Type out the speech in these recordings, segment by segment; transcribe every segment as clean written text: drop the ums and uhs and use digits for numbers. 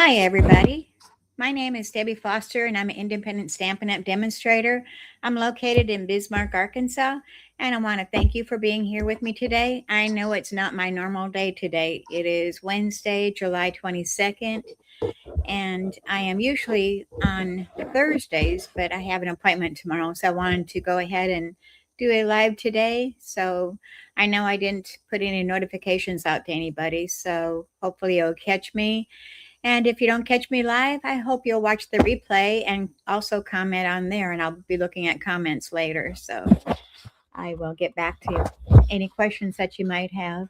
Hi, everybody. My name is Debbie Foster, and I'm an independent Stampin' Up! Demonstrator. I'm located in Bismarck, Arkansas, and I want to thank you for being here with me today. I know it's not my normal day today. It is Wednesday, July 22nd, and I am usually on Thursdays, but I have an appointment tomorrow, so I wanted to go ahead and do a live today. So I know I didn't put any notifications out to anybody, so hopefully you'll catch me. And if you don't catch me live, I hope you'll watch the replay and also comment on there, and I'll be looking at comments later. So I will get back to any questions that you might have.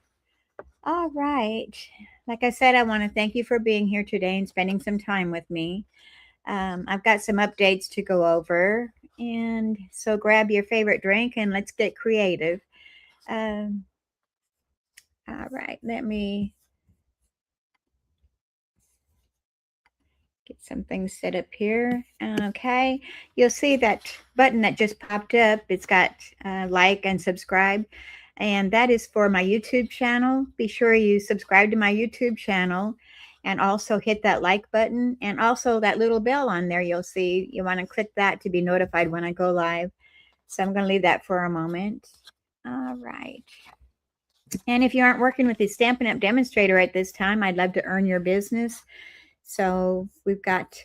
All right. Like I said, I want to thank you for being here today and spending some time with me. I've got some updates to go over. And so grab your favorite drink and let's get creative. Um, all right. Let me get some things set up here. Okay, you'll see that button that just popped up. It's got like and subscribe, and that is for my YouTube channel. Be sure you subscribe to my YouTube channel and also hit that like button, and also that little bell on there you'll see. You want to click that to be notified when I go live. So I'm going to leave that for a moment. All right. And if you aren't working with the Stampin' Up! Demonstrator at this time, I'd love to earn your business. So we've got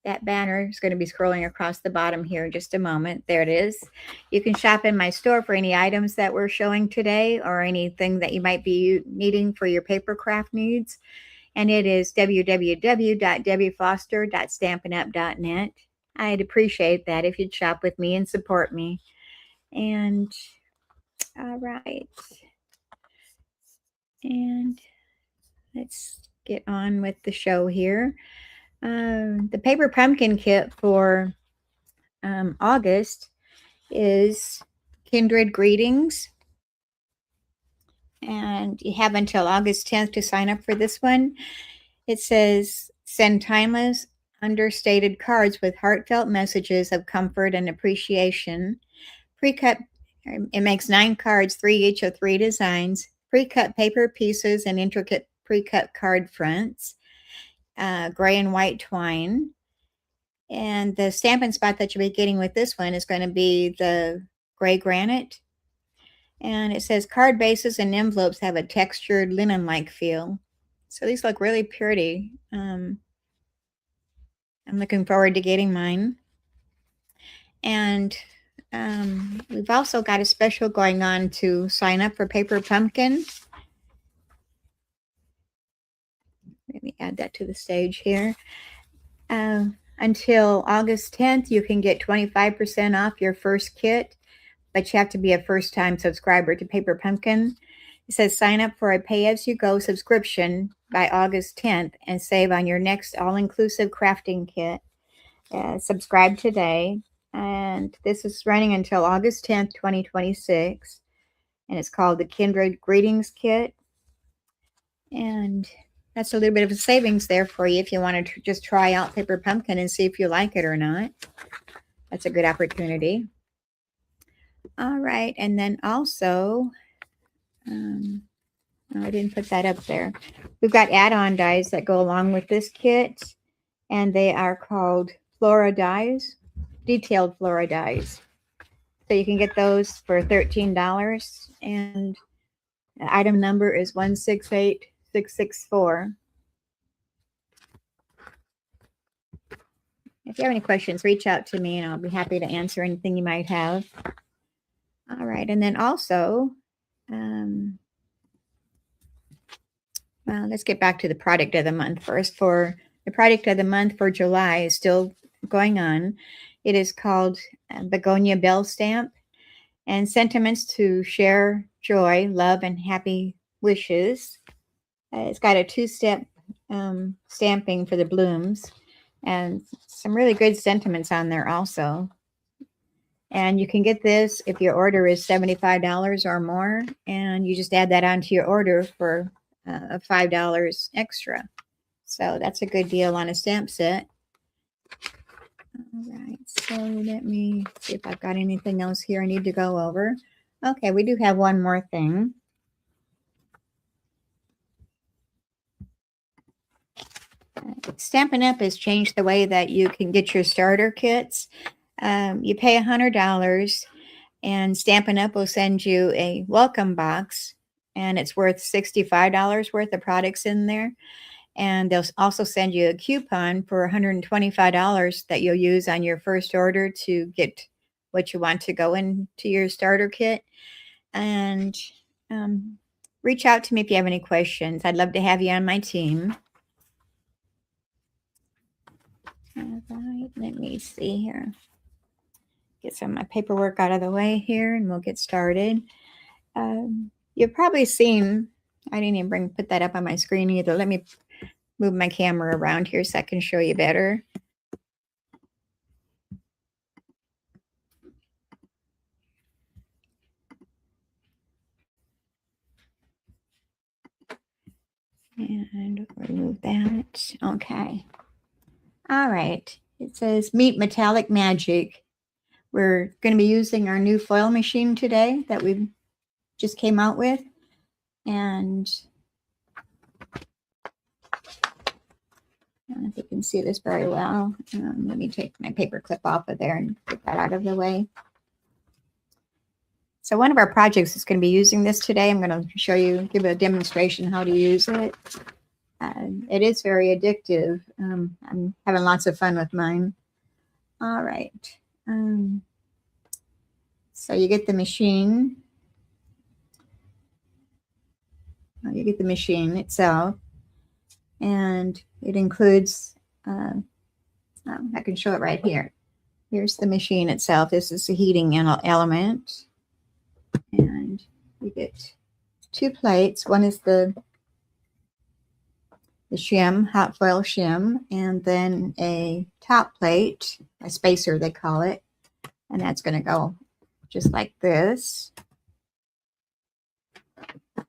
that banner is going to be scrolling across the bottom here in just a moment. There it is. You can shop in my store for any items that we're showing today or anything that you might be needing for your paper craft needs. And it is www.debbiefoster.stampinup.net. I'd appreciate that if you'd shop with me and support me. And all right. And let's get on with the show here. The paper pumpkin kit for August is Kindred Greetings. And you have until August 10th to sign up for this one. It says, send timeless, understated cards with heartfelt messages of comfort and appreciation. Pre-cut, it makes 9 cards, 3 each of 3 designs. Pre-cut paper pieces and intricate pre-cut card fronts. Gray and white twine. And the Stampin' spot that you'll be getting with this one is going to be the gray granite. And it says card bases and envelopes have a textured linen-like feel. So these look really pretty. I'm looking forward to getting mine. And we've also got a special going on to sign up for Paper Pumpkin. Let me add that to the stage here. Until August 10th, you can get 25% off your first kit, but you have to be a first-time subscriber to Paper Pumpkin. It says sign up for a pay-as-you-go subscription by August 10th and save on your next all-inclusive crafting kit. Subscribe today. And this is running until August 10th, 2026. And it's called the Kindred Greetings Kit. And that's a little bit of a savings there for you if you want to just try out Paper Pumpkin and see if you like it or not. That's a good opportunity. All right. And then also, no, I didn't put that up there. We've got add-on dies that go along with this kit. And they are called flora dies, detailed flora dies. So you can get those for $13. And the item number is 168664. If you have any questions, reach out to me and I'll be happy to answer anything you might have. All right. And then also, well, let's get back to the product of the month first. For the product of the month for July is still going on. It is called Begonia Bell Stamp and sentiments to share joy, love, and happy wishes. It's got a 2-step stamping for the blooms and some really good sentiments on there also. And you can get this if your order is $75 or more, and you just add that onto your order for $5 extra. So that's a good deal on a stamp set. All right, so let me see if I've got anything else here I need to go over. Okay, we do have one more thing. Stampin' Up! Has changed the way that you can get your starter kits. You pay $100 and Stampin' Up! Will send you a welcome box, and it's worth $65 worth of products in there. And they'll also send you a coupon for $125 that you'll use on your first order to get what you want to go into your starter kit. And reach out to me if you have any questions. I'd love to have you on my team. All right, let me see here. Get some of my paperwork out of the way here, and we'll get started. You've probably seen, I didn't even put that up on my screen either. Let me move my camera around here so I can show you better. And remove that. Okay. All right. It says Meet Metallic Magic. We're going to be using our new foil machine today that we just came out with. And I don't know if you can see this very well. Let me take my paper clip off of there and get that out of the way. So one of our projects is going to be using this today. I'm going to show you, give a demonstration how to use it. It is very addictive. I'm having lots of fun with mine. All right. So you get the machine. You get the machine itself. And it includes, I can show it right here. Here's the machine itself. This is the heating element. And you get 2 plates. One is the shim, hot foil shim, and then a top plate, a spacer they call it. And that's going to go just like this.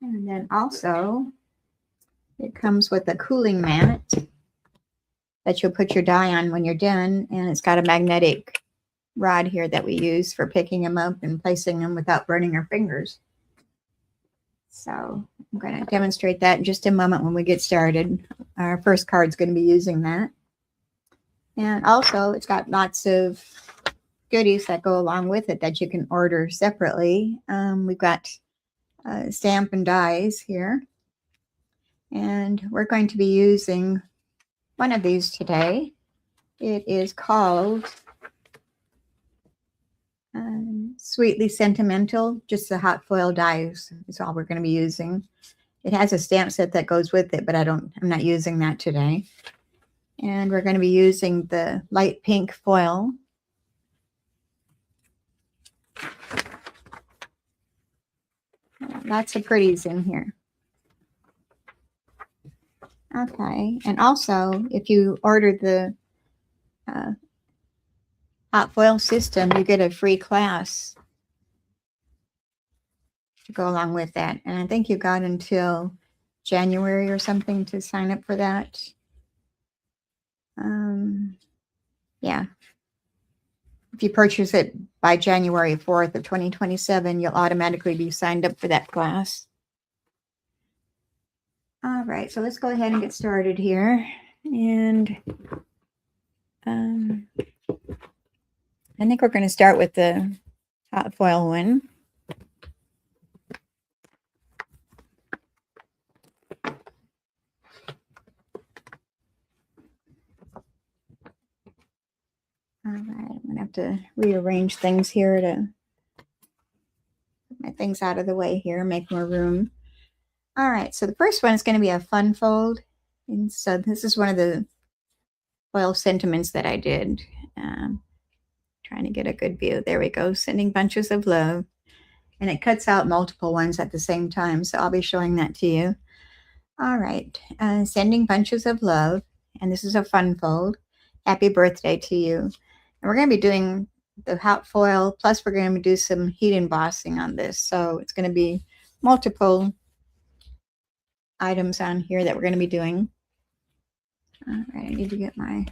And then also it comes with a cooling mat that you'll put your die on when you're done. And it's got a magnetic rod here that we use for picking them up and placing them without burning our fingers. So I'm going to demonstrate that in just a moment when we get started. Our first card's going to be using that. And also it's got lots of goodies that go along with it that you can order separately. We've got Stampin' dies here. And we're going to be using one of these today. It is called Sweetly Sentimental. Just the hot foil dies is all we're going to be using. It has a stamp set that goes with it, but I'm not using that today. And we're going to be using the light pink foil. Lots of pretties in here. Okay, and also if you order the hot foil system, you get a free class to go along with that. And I think you got until January or something to sign up for that. Yeah. If you purchase it by January 4th of 2027, you'll automatically be signed up for that class. All right, so let's go ahead and get started here. And I think we're going to start with the hot foil one. All right, I'm going to have to rearrange things here to put my things out of the way here, make more room. All right, so the first one is going to be a fun fold. And so this is one of the foil sentiments that I did. Trying to get a good view. There we go, sending bunches of love. And it cuts out multiple ones at the same time, so I'll be showing that to you. All right, sending bunches of love. And this is a fun fold. Happy birthday to you. And we're going to be doing the hot foil, plus we're going to do some heat embossing on this. So it's going to be multiple items on here that we're going to be doing. All right, I need to get my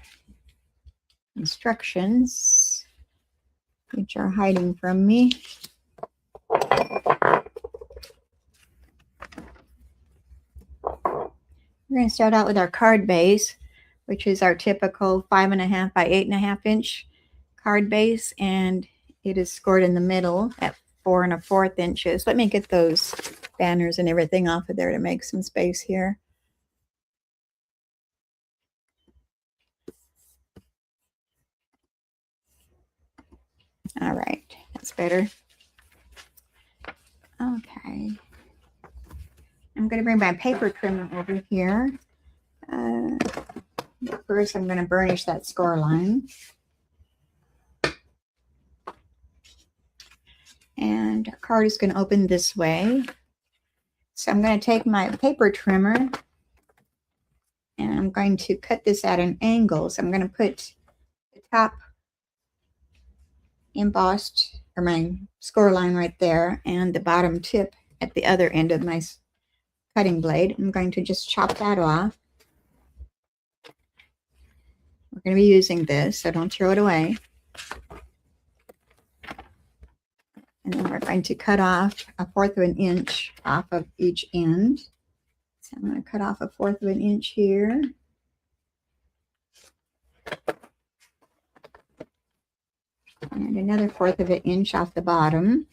instructions, which are hiding from me. We're going to start out with our card base. which is our typical 5.5 by 8.5 inch card base, and it is scored in the middle at 4 1/4 inches. Let me get those banners and everything off of there to make some space here. All right, that's better. Okay. I'm going to bring my paper trimmer over here. First, I'm going to burnish that score line. And our card is going to open this way. So I'm going to take my paper trimmer and I'm going to cut this at an angle. So I'm going to put the top embossed, or my score line right there, and the bottom tip at the other end of my cutting blade. I'm going to just chop that off. We're going to be using this, so don't throw it away. And then we're going to cut off 1/4 inch off of each end. So I'm going to cut off 1/4 inch here. And another 1/4 inch off the bottom.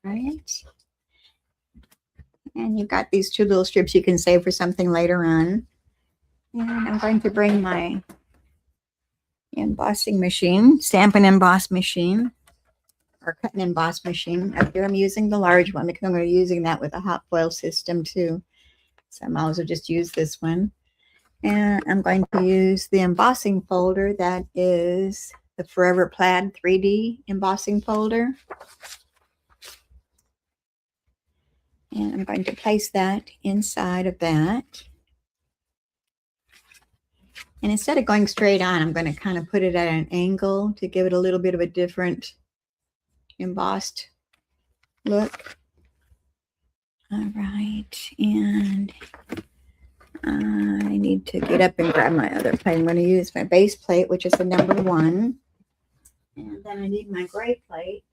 Right. And you've got these 2 little strips you can save for something later on. And I'm going to bring my embossing machine, Stampin' emboss machine, or cut and emboss machine. Up here I'm using the large one because I'm going to be using that with a hot foil system too. So I might as well just use this one. And I'm going to use the embossing folder that is the Forever Plaid 3D embossing folder. And I'm going to place that inside of that. And instead of going straight on, I'm going to kind of put it at an angle to give it a little bit of a different embossed look. All right. And I need to get up and grab my other plate. I'm going to use my base plate, which is the number 1. And then I need my gray plate,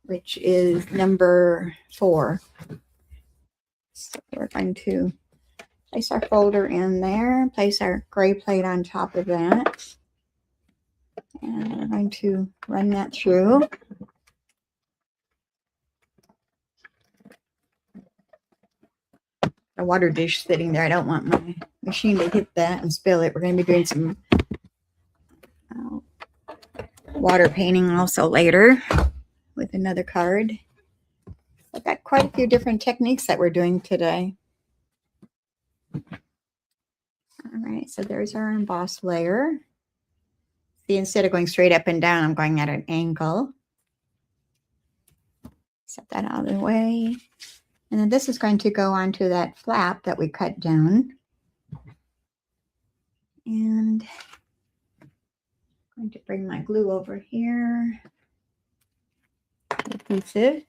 which is number 4. So we're going to place our folder in there, place our gray plate on top of that. And we're going to run that through. A water dish sitting there. I don't want my machine to hit that and spill it. We're going to be doing some water painting also later with another card. I've got quite a few different techniques that we're doing today. All right, so there's our embossed layer. See, instead of going straight up and down, I'm going at an angle. Set that out of the way. And then this is going to go onto that flap that we cut down. And I'm going to bring my glue over here. Adhesive.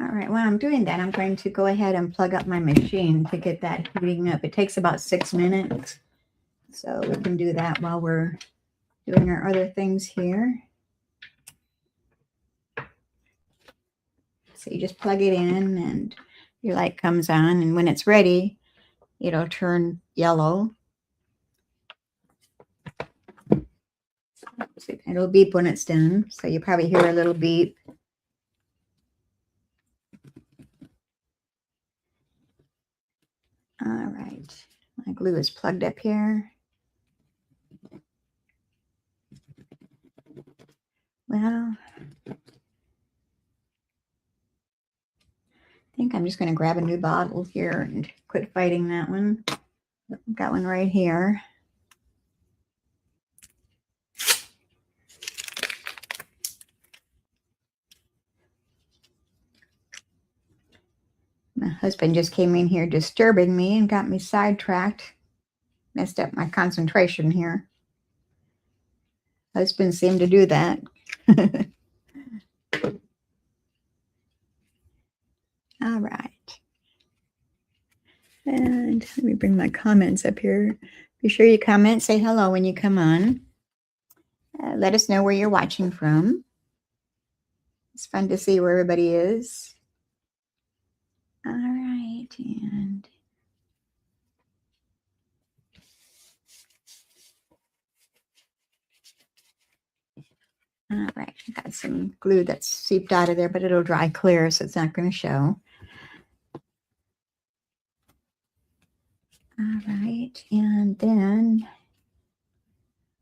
All right, while I'm doing that, I'm going to go ahead and plug up my machine to get that heating up. It takes about 6 minutes. So we can do that while we're doing our other things here. So you just plug it in and your light comes on, and when it's ready, it'll turn yellow. It'll beep when it's done, so you probably hear a little beep. All right, my glue is plugged up here. Well, I think I'm just going to grab a new bottle here and quit fighting that one. I've got one right here. My husband just came in here disturbing me and got me sidetracked. Messed up my concentration here. Husbands seem to do that. All right. And let me bring my comments up here. Be sure you comment, say hello when you come on. Let us know where you're watching from. It's fun to see where everybody is. All right, and all right, I got some glue that's seeped out of there, but it'll dry clear, so it's not going to show. All right, and then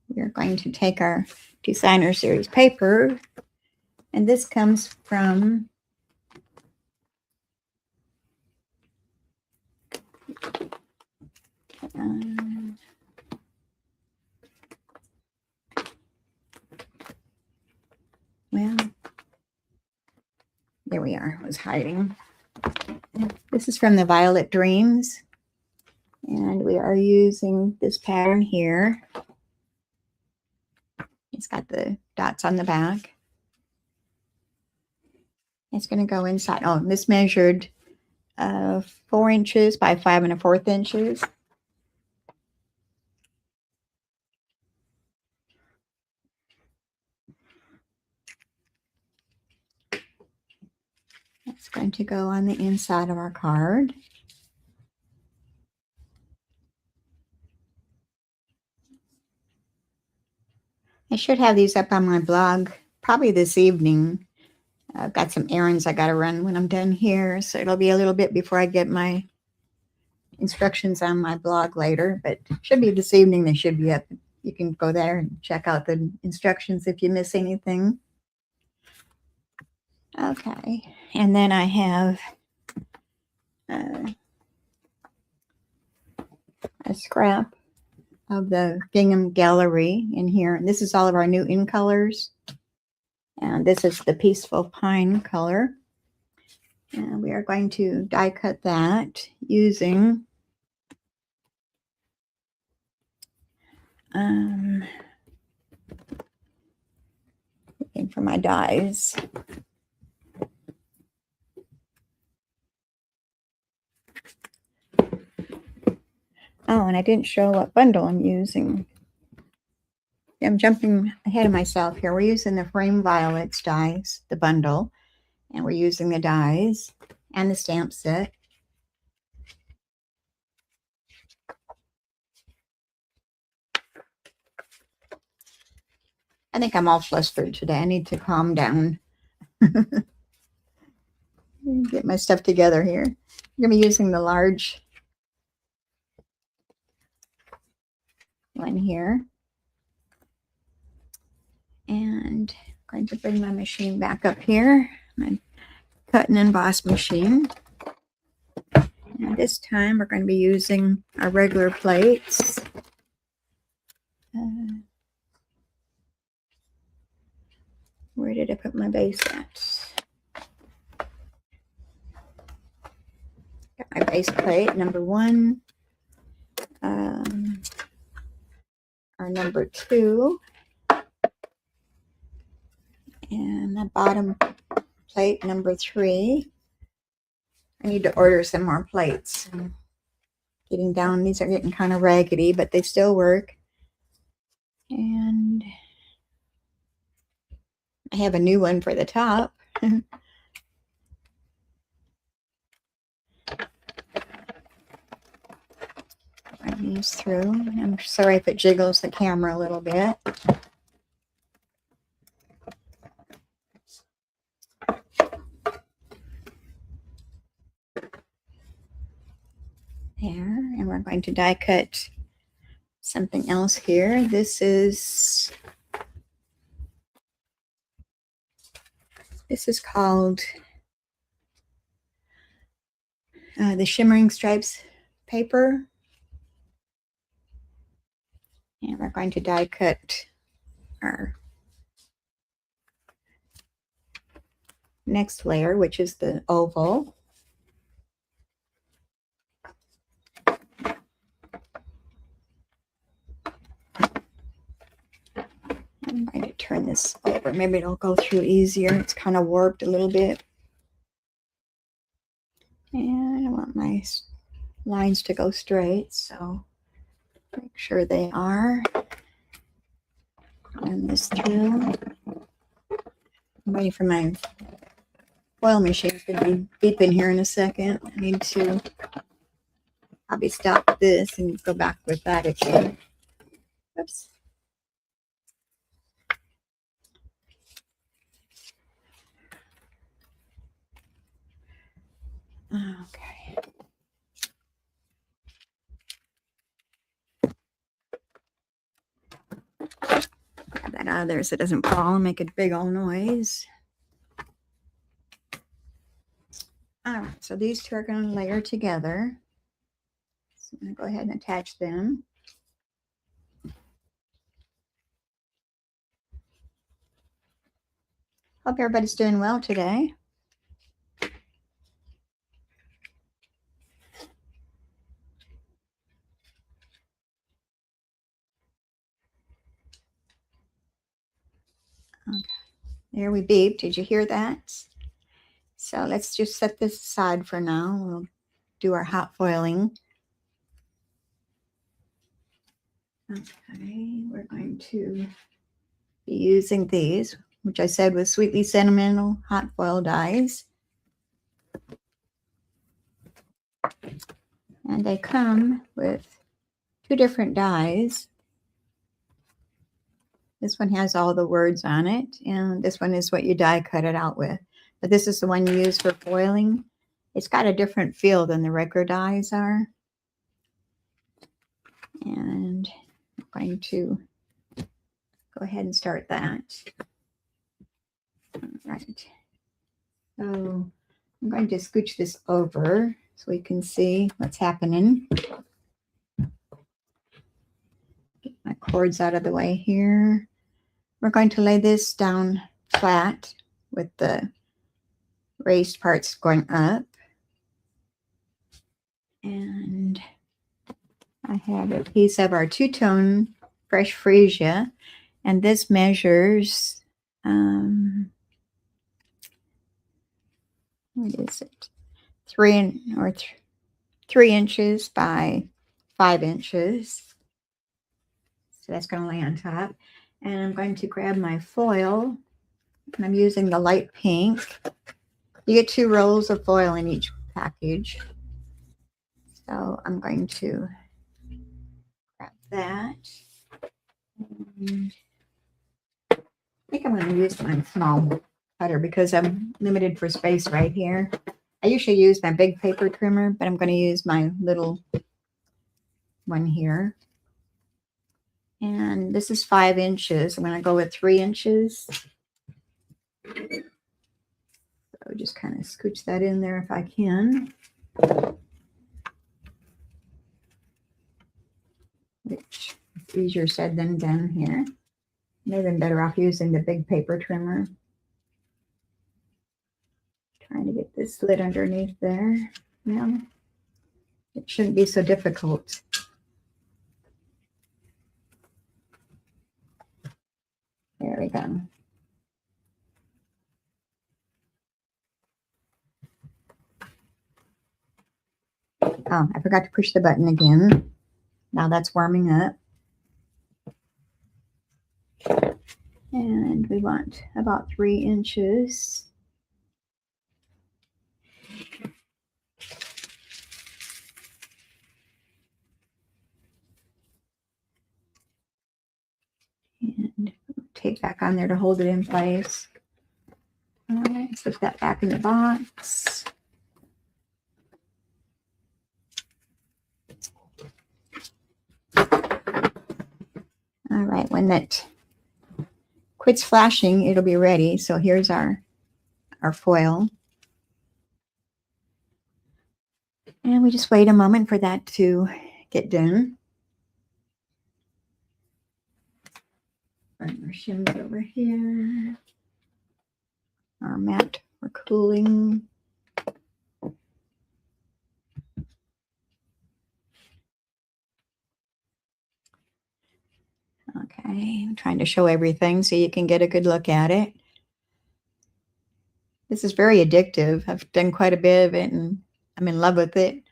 we're going to take our Designer Series paper, and this comes from well, there we are. It was hiding. This is from the Violet Dreams, and we are using this pattern here. It's got the dots on the back. It's going to go inside. Oh, this measured 4 inches by 5 1/4 inches. It's going to go on the inside of our card. I should have these up on my blog probably this evening. I've got some errands I got to run when I'm done here, so it'll be a little bit before I get my instructions on my blog later, but it should be this evening. They should be up. You can go there and check out the instructions if you miss anything. Okay, and then I have a scrap of the Gingham Gallery in here. And this is all of our new in colors. And this is the Peaceful Pine color. And we are going to die cut that using looking for my dies. Oh, and I didn't show what bundle I'm using. I'm jumping ahead of myself here. We're using the Frame Violets dies, the bundle, and we're using the dies and the stamp set. I think I'm all flustered today. I need to calm down. Get my stuff together here. I'm going to be using the large one here. And I'm going to bring my machine back up here, my cut and emboss machine. And this time we're going to be using our regular plates. Where did I put my base at? Got my base plate, number 1. Our number 2. And the bottom plate, number 3. I need to order some more plates. Getting down, these are getting kind of raggedy, but they still work. And I have a new one for the top. Run these through. I'm sorry if it jiggles the camera a little bit. There, and we're going to die cut something else here. This is called the Shimmering Stripes paper. And we're going to die cut our next layer, which is the oval. I'm going to turn this over. Maybe it'll go through easier. It's kind of warped a little bit. And I want my lines to go straight, so make sure they are. Run this through. I'm waiting for my foil machine. It's going to be beeping here in a second. I need to probably stop this and go back with that again. Oops. Okay. Grab that out of there so it doesn't fall and make a big old noise. All right, so these two are going to layer together. So I'm going to go ahead and attach them. Hope everybody's doing well today. Okay, there we beep. Did you hear that? So let's just set this aside for now. We'll do our hot foiling. Okay, we're going to be using these, which I said was Sweetly Sentimental hot foil dies. And they come with two different dies. This one has all the words on it, and this one is what you die cut it out with. But this is the one you use for foiling. It's got a different feel than the regular dies are. And I'm going to go ahead and start that. All right. So I'm going to scooch this over so we can see what's happening. Get my cords out of the way here. We're going to lay this down flat with the raised parts going up. And I have a piece of our two-tone fresh freesia, and this measures, what is it? 3 inches by 5 inches. So that's going to lay on top. And I'm going to grab my foil, and I'm using the light pink. You get 2 rolls of foil in each package. So I'm going to grab that. And I think I'm going to use my small cutter because I'm limited for space right here. I usually use my big paper trimmer, but I'm going to use my little one here. And this is 5 inches. I'm going to go with 3 inches. So just kind of scooch that in there if I can. Which is easier said than done here. Maybe I'm better off using the big paper trimmer. Trying to get this lid underneath there. Yeah, it shouldn't be so difficult. There we go. Oh, I forgot to push the button again. Now that's warming up. And we want about 3 inches. And tape back on there to hold it in place. All right, slip that back in the box. All right, when that quits flashing, it'll be ready. So here's our foil. And we just wait a moment for that to get done. Run our shims over here. Our mat for cooling. Okay, I'm trying to show everything so you can get a good look at it. This is very addictive. I've done quite a bit of it and I'm in love with it.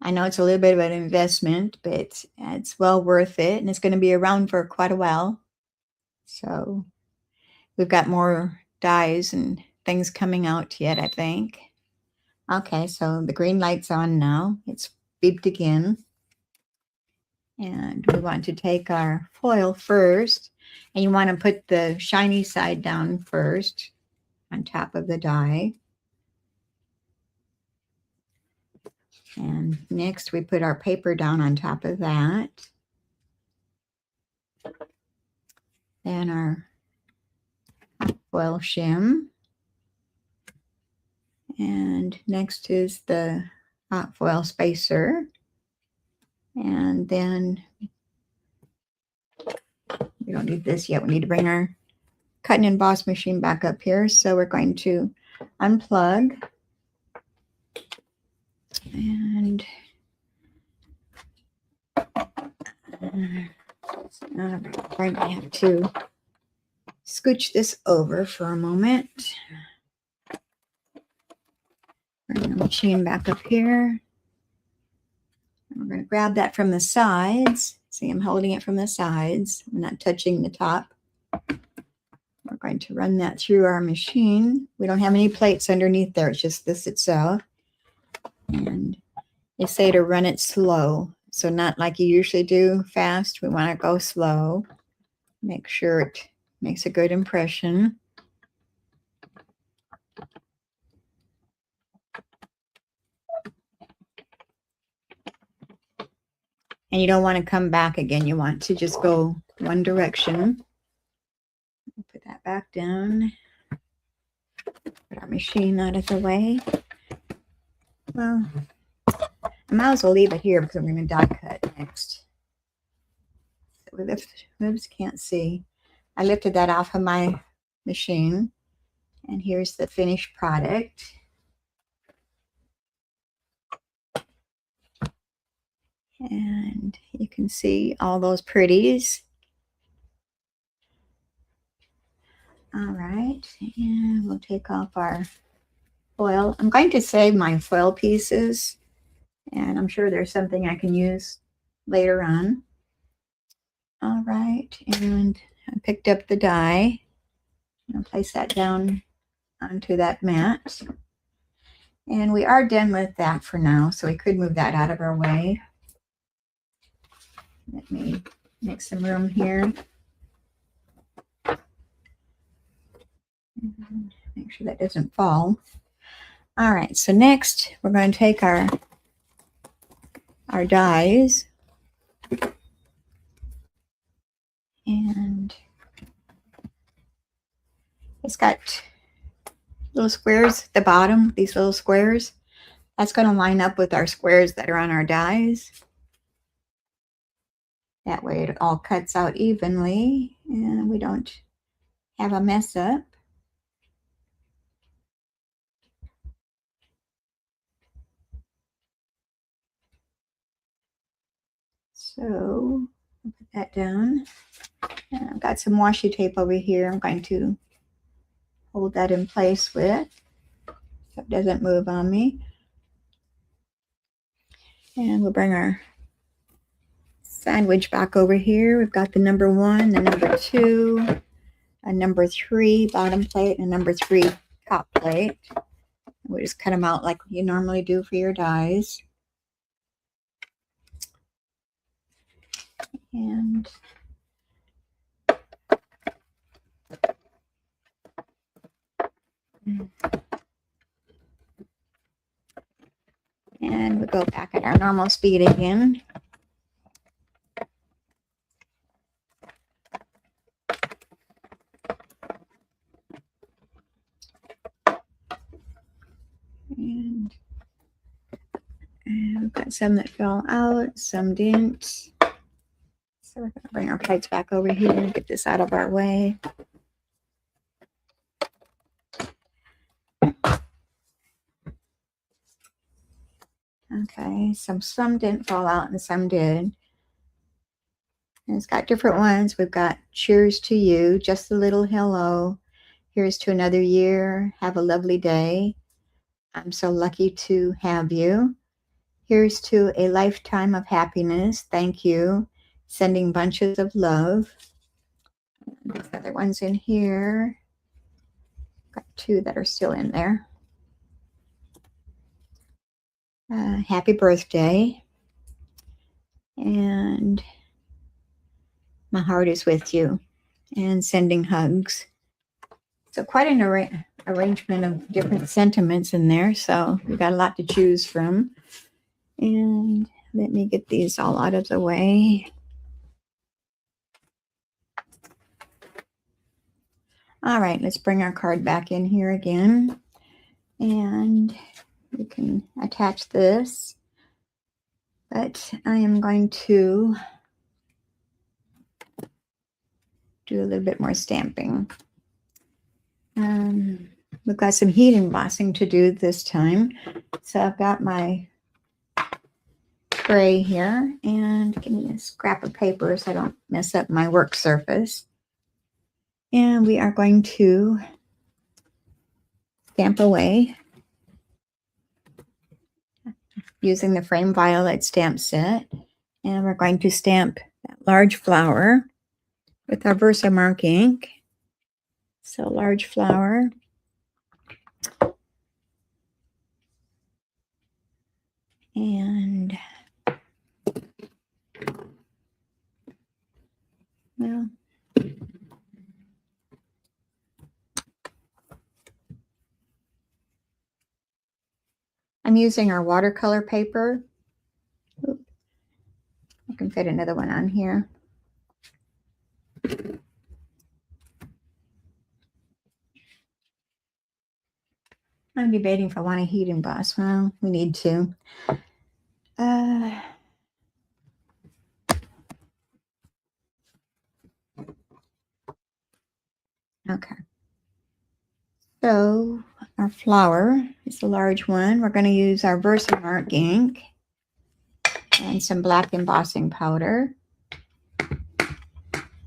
I know it's a little bit of an investment, but it's well worth it, and it's going to be around for quite a while. So we've got more dies and things coming out yet, I think. Okay, so the green light's on now. It's beeped again. And we want to take our foil first, and you want to put the shiny side down first on top of the die. And next we put our paper down on top of that. Then our foil shim. And next is the hot foil spacer. And then we don't need this yet. We need to bring our cut and emboss machine back up here. So we're going to unplug. And I'm going to have to scooch this over for a moment. Bring the machine back up here. And we're going to grab that from the sides. See, I'm holding it from the sides. I'm not touching the top. We're going to run that through our machine. We don't have any plates underneath there. It's just this itself. And they say to run it slow. So not like you usually do fast. We want to go slow. Make sure it makes a good impression. And you don't want to come back again. You want to just go one direction. Put that back down. Put our machine out of the way. Well, I might as well leave it here because I'm going to die cut next. So we lift, oops, can't see. I lifted that off of my machine. And here's the finished product. And you can see all those pretties. All right, and we'll take off our foil. I'm going to save my foil pieces, and I'm sure there's something I can use later on. All right, and I picked up the die. I'll place that down onto that mat. And we are done with that for now, so we could move that out of our way. Let me make some room here. Make sure that doesn't fall. All right, so next we're going to take our dies and it's got little squares at the bottom, these little squares. That's going to line up with our squares that are on our dies. That way it all cuts out evenly and we don't have a mess up. So I'll put that down. And I've got some washi tape over here. I'm going to hold that in place with so it doesn't move on me. And we'll bring our sandwich back over here. We've got the number 1, the number 2, a number 3 bottom plate, and a number 3 top plate. We just cut them out like you normally do for your dies. And we go back at our normal speed again. And we've got some that fell out, some didn't. So we're going to bring our plates back over here and get this out of our way. Okay, some didn't fall out and some did. And it's got different ones. We've got cheers to you, just a little hello. Here's to another year. Have a lovely day. I'm so lucky to have you. Here's to a lifetime of happiness. Thank you. Sending bunches of love. These other ones in here. Got two that are still in there. Happy birthday. And my heart is with you. And sending hugs. So quite an arrangement of different sentiments in there. So we got a lot to choose from. And let me get these all out of the way. All right, let's bring our card back in here again. And we can attach this. But I am going to do a little bit more stamping. We've got some heat embossing to do this time. So I've got my spray here, and give me a scrap of paper so I don't mess up my work surface. And we are going to stamp away using the Frame Violet stamp set. And we're going to stamp that large flower with our Versamark ink. So large flower. And well, I'm using our watercolor paper. Oop. I can fit another one on here. I'm debating if I want to heat emboss. Well, we need to. Okay. So our flower is a large one. We're going to use our Versamark ink and some black embossing powder.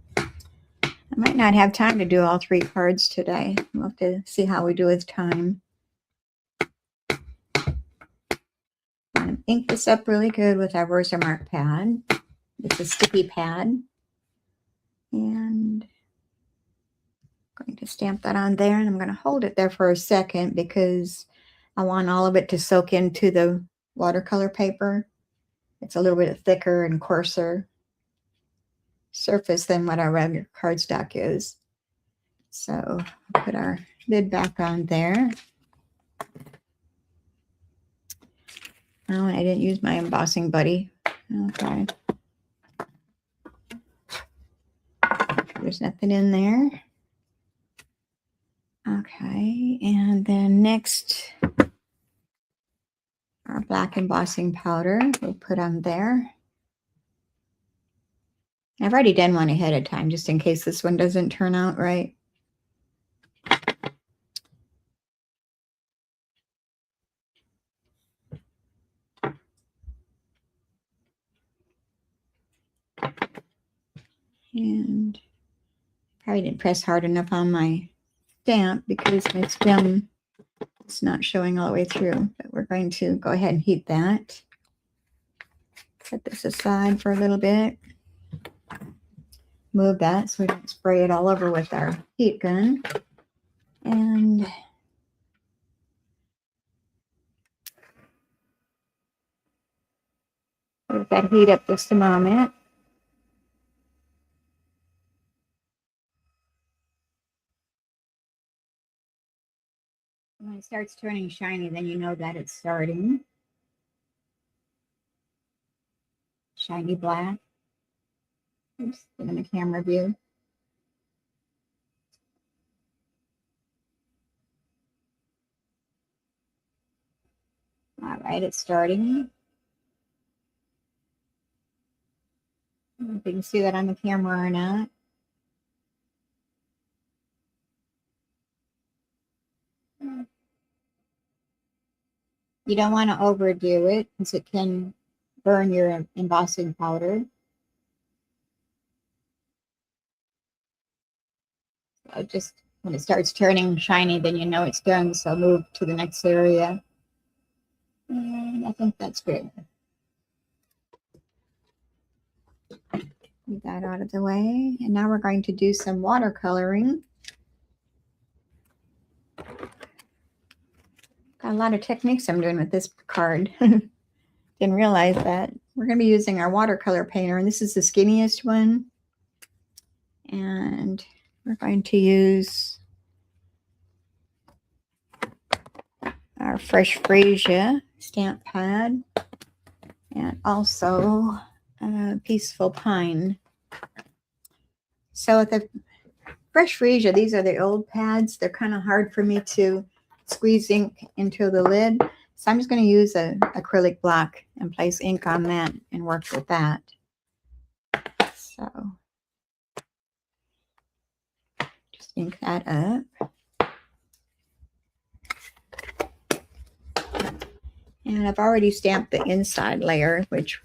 I might not have time to do all 3 cards today. We'll have to see how we do with time. I'm going to ink this up really good with our Versamark pad. It's a sticky pad. And I'm going to stamp that on there, and I'm going to hold it there for a second because I want all of it to soak into the watercolor paper. It's a little bit thicker and coarser surface than what our regular cardstock is. So I'll put our lid back on there. Oh, I didn't use my embossing buddy. Okay. There's nothing in there. Okay, and then next, our black embossing powder we'll put on there. I've already done one ahead of time just in case this one doesn't turn out right. And probably didn't press hard enough on my stamp because my stem is not showing all the way through. But we're going to go ahead and heat that. Set this aside for a little bit. Move that so we don't spray it all over with our heat gun. And let that heat up just a moment. When it starts turning shiny, then you know that it's starting. Shiny black. Oops, get in the camera view. All right, it's starting. I don't know if you can see that on the camera or not. You don't want to overdo it because it can burn your embossing powder. So just when it starts turning shiny, then you know it's done. So move to the next area. And I think that's good. Get that out of the way. And now we're going to do some watercoloring. Got a lot of techniques I'm doing with this card. Didn't realize that. We're going to be using our watercolor painter, and this is the skinniest one. And we're going to use our Fresh Freesia stamp pad and also Peaceful Pine. So with the Fresh Freesia, these are the old pads. They're kind of hard for me to squeeze ink into the lid. So I'm just going to use an acrylic block and place ink on that and work with that. So just ink that up. And I've already stamped the inside layer, which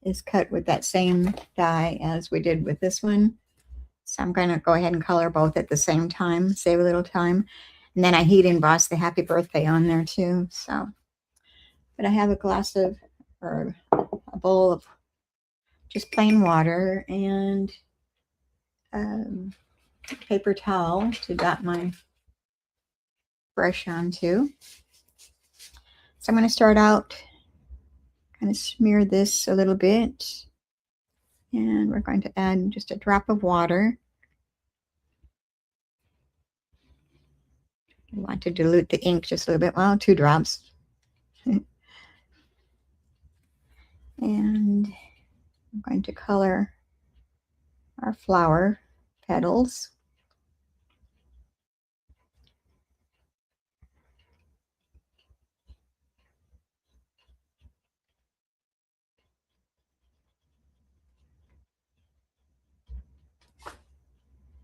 is cut with that same die as we did with this one. So I'm going to go ahead and color both at the same time, save a little time. And then I heat emboss the happy birthday on there too. So, but I have a glass of, or a bowl of just plain water and paper towel to dot my brush onto. So I'm going to start out, kind of smear this a little bit. And we're going to add just a drop of water. I want to dilute the ink just a little bit. Well, 2 drops. And I'm going to color our flower petals.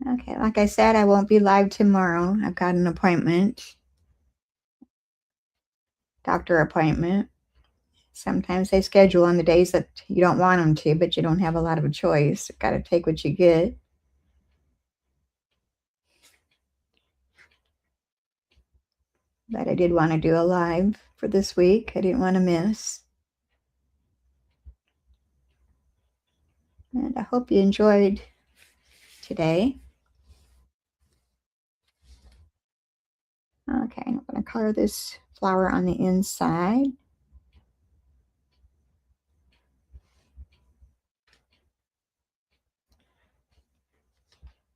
Okay, like I said, I won't be live tomorrow. I've got an appointment, doctor appointment. Sometimes they schedule on the days that you don't want them to, but you don't have a lot of a choice. You've got to take what you get. But I did want to do a live for this week. I didn't want to miss. And I hope you enjoyed today. Okay, I'm going to color this flower on the inside.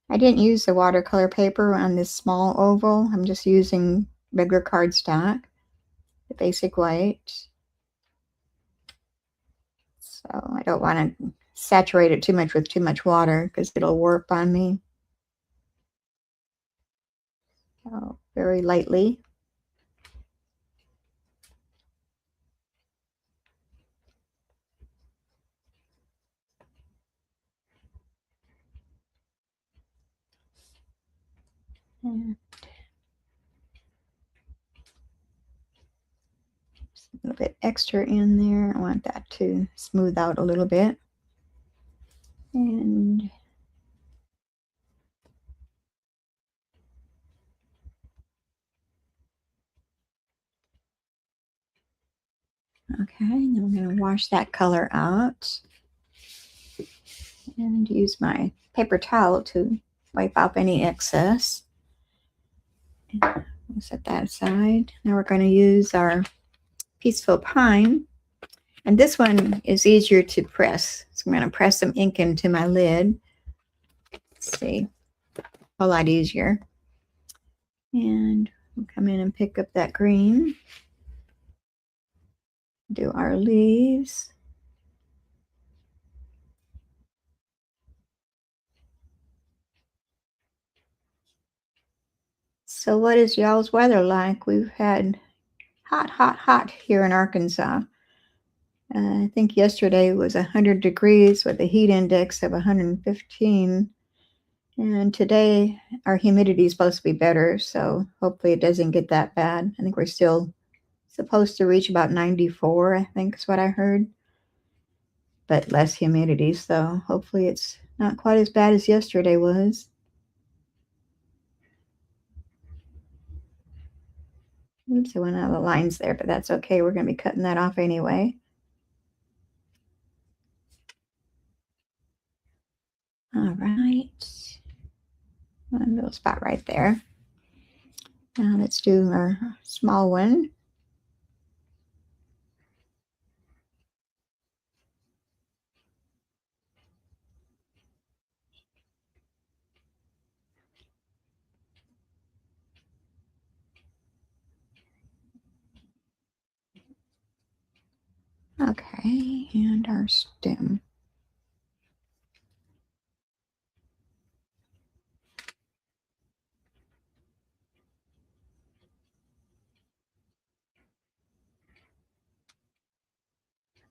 I didn't use the watercolor paper on this small oval. I'm just using regular cardstock, the basic white. So I don't want to saturate it too much with too much water because it'll warp on me. So very lightly. And a little bit extra in there. I want that to smooth out a little bit. And okay, then I'm going to wash that color out and use my paper towel to wipe off any excess. We'll set that aside. Now we're going to use our Peaceful Pine. And this one is easier to press. So I'm going to press some ink into my lid. Let's see, a lot easier. And we'll come in and pick up that green. Do our leaves. So what is y'all's weather like? We've had hot here in Arkansas. I think yesterday was 100 degrees with a heat index of 115. And today our humidity is supposed to be better, so hopefully it doesn't get that bad. I think we're still supposed to reach about 94, I think is what I heard. But less humidity, so hopefully it's not quite as bad as yesterday was. Oops, I went out of the lines there, but that's okay. We're going to be cutting that off anyway. All right. One little spot right there. Now let's do our small one. Okay, and our stem.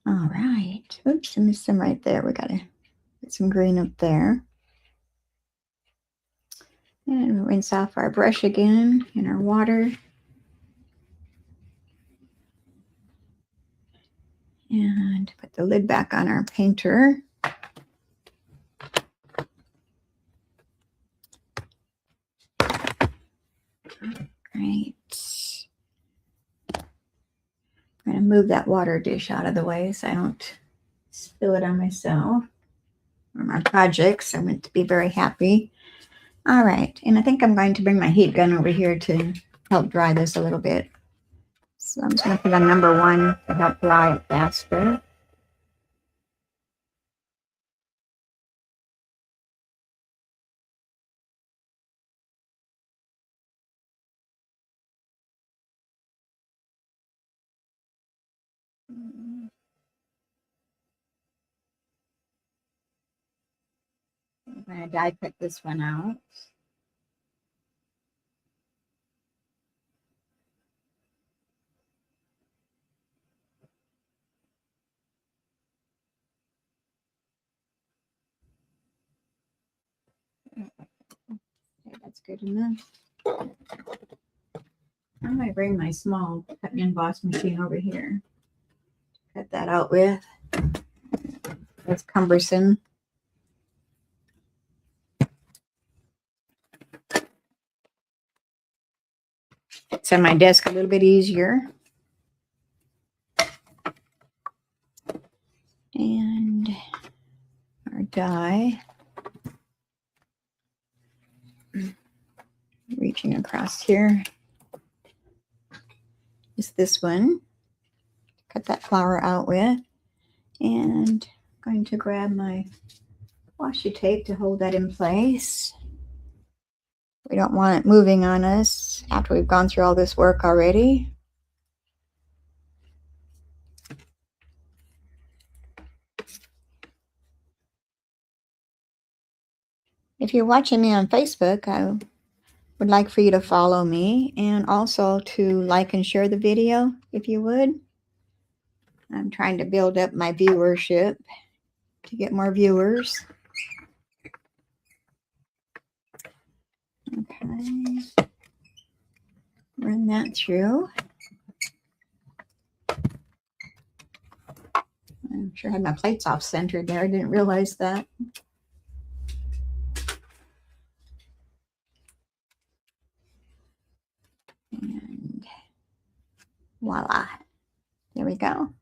All right. Oops, I missed some right there. We got to get some green up there. And rinse off our brush again in our water. And put the lid back on our painter. Great. I'm going to move that water dish out of the way so I don't spill it on myself or my projects. I want to be very happy. All right, and I think I'm going to bring my heat gun over here to help dry this a little bit. So I'm just going to put on number 1 to help dry it faster. I'm going to die cut this one out. Okay, that's good enough. I'm going to bring my small cut and emboss machine over here. Cut that out with. It's cumbersome. It's on my desk a little bit easier. And our die. Reaching across here is this one. Cut that flower out with. And I'm going to grab my washi tape to hold that in place. We don't want it moving on us after we've gone through all this work already. If you're watching me on Facebook, I would like for you to follow me and also to like and share the video if you would. I'm trying to build up my viewership to get more viewers. Okay. Run that through. I'm sure I had my plates off centered there. I didn't realize that. And voila. There we go.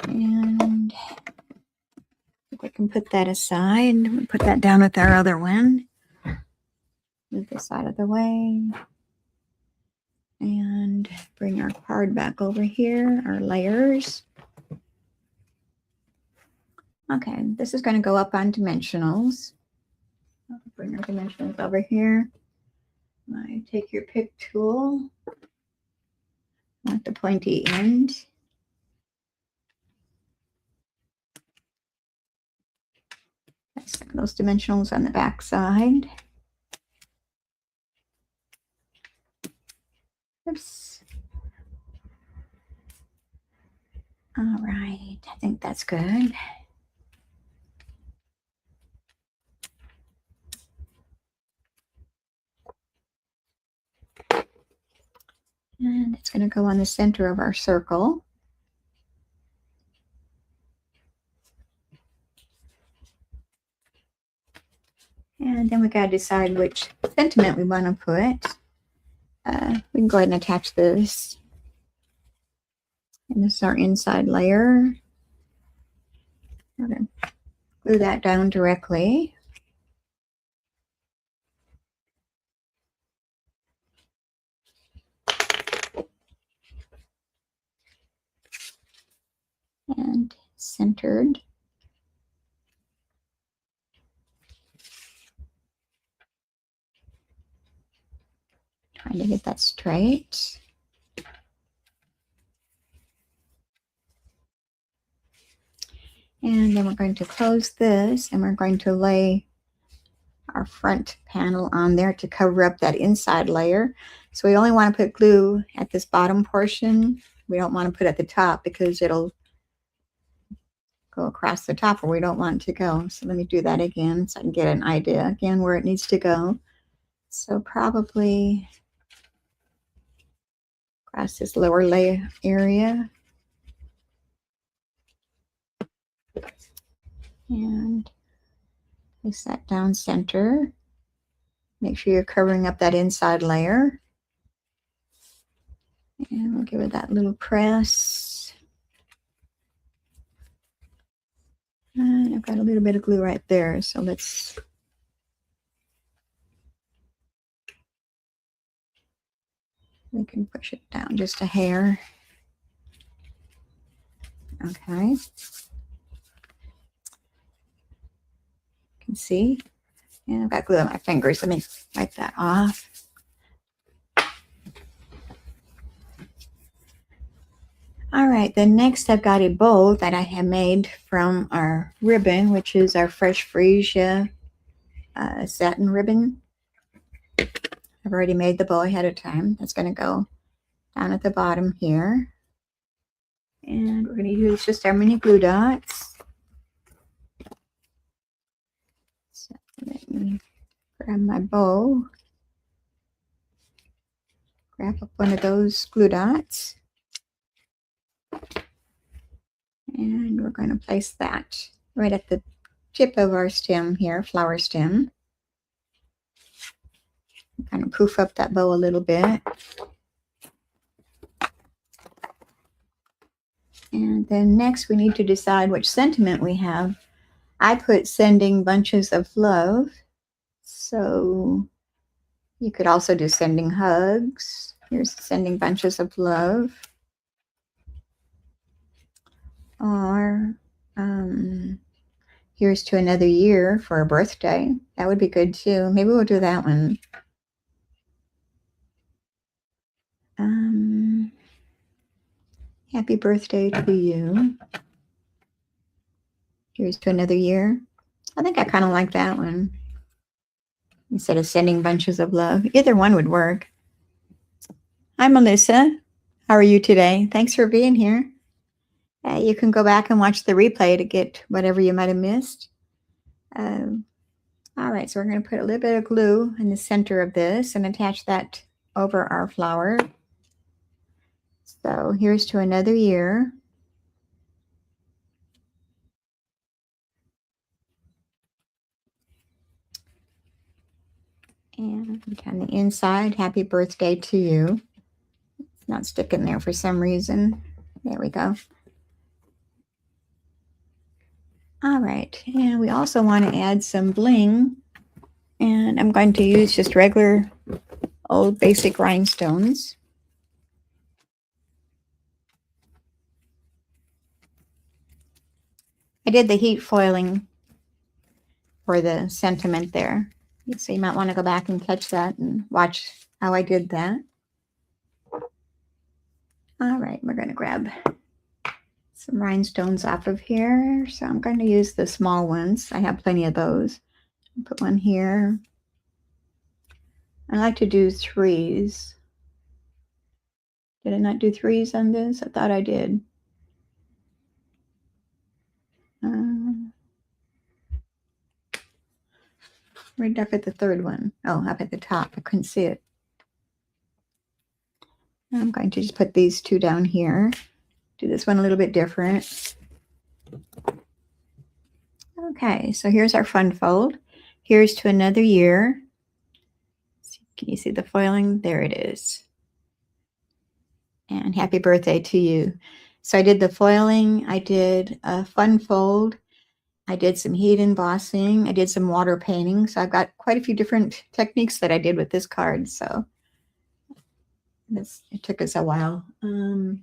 And we can put that aside. We'll put that down with our other one. Move this out of the way. And bring our card back over here, our layers. Okay, this is going to go up on dimensionals. I'll bring our dimensionals over here. Take your pick tool at the pointy end. Stick those dimensionals on the back side. Oops. All right, I think that's good. And it's going to go on the center of our circle. And then we got to decide which sentiment we want to put. We can go ahead and attach this. And this is our inside layer. We're going to glue that down directly. And centered. Trying to get that straight. And then we're going to close this and we're going to lay our front panel on there to cover up that inside layer. So we only want to put glue at this bottom portion. We don't want to put at the top because it'll go across the top where we don't want it to go. So let me do that again so I can get an idea again where it needs to go. So probably across this lower layer area. And place that down center. Make sure you're covering up that inside layer. And we'll give it that little press. And I've got a little bit of glue right there. So we can push it down just a hair. Okay. You can see. And I've got glue on my fingers. Let me wipe that off. All right, then next I've got a bow that I have made from our ribbon, which is our Fresh Freesia satin ribbon. I've already made the bow ahead of time. That's going to go down at the bottom here. And we're going to use just our mini glue dots. So let me grab my bow. Grab up one of those glue dots. And we're going to place that right at the tip of our stem here, flower stem. Kind of poof up that bow a little bit. And then next we need to decide which sentiment we have. I put sending bunches of love. So you could also do sending hugs. Here's sending bunches of love. Or here's to another year for a birthday. That would be good too. Maybe we'll do that one. Happy birthday to you. Here's to another year. I think I kind of like that one. Instead of sending bunches of love. Either one would work. Hi, Melissa. How are you today? Thanks for being here. You can go back and watch the replay to get whatever you might have missed. All right, so we're going to put a little bit of glue in the center of this and attach that over our flower. So here's to another year. And on the inside, happy birthday to you. It's not sticking there for some reason. There we go. All right, and we also want to add some bling. And I'm going to use just regular old basic rhinestones. I did the heat foiling for the sentiment there. So you might want to go back and catch that and watch how I did that. All right, we're going to grab some rhinestones off of here. So I'm going to use the small ones. I have plenty of those. Put one here. I like to do threes. Did I not do threes on this? I thought I did. Right up at the third one. Oh, up at the top. I couldn't see it. I'm going to just put these two down here. Do this one a little bit different. Okay, so here's our fun fold. Here's to another year. Can you see the foiling? There it is. And happy birthday to you. So I did the foiling, I did a fun fold, I did some heat embossing, I did some water painting. So I've got quite a few different techniques that I did with this card. So it took us a while. I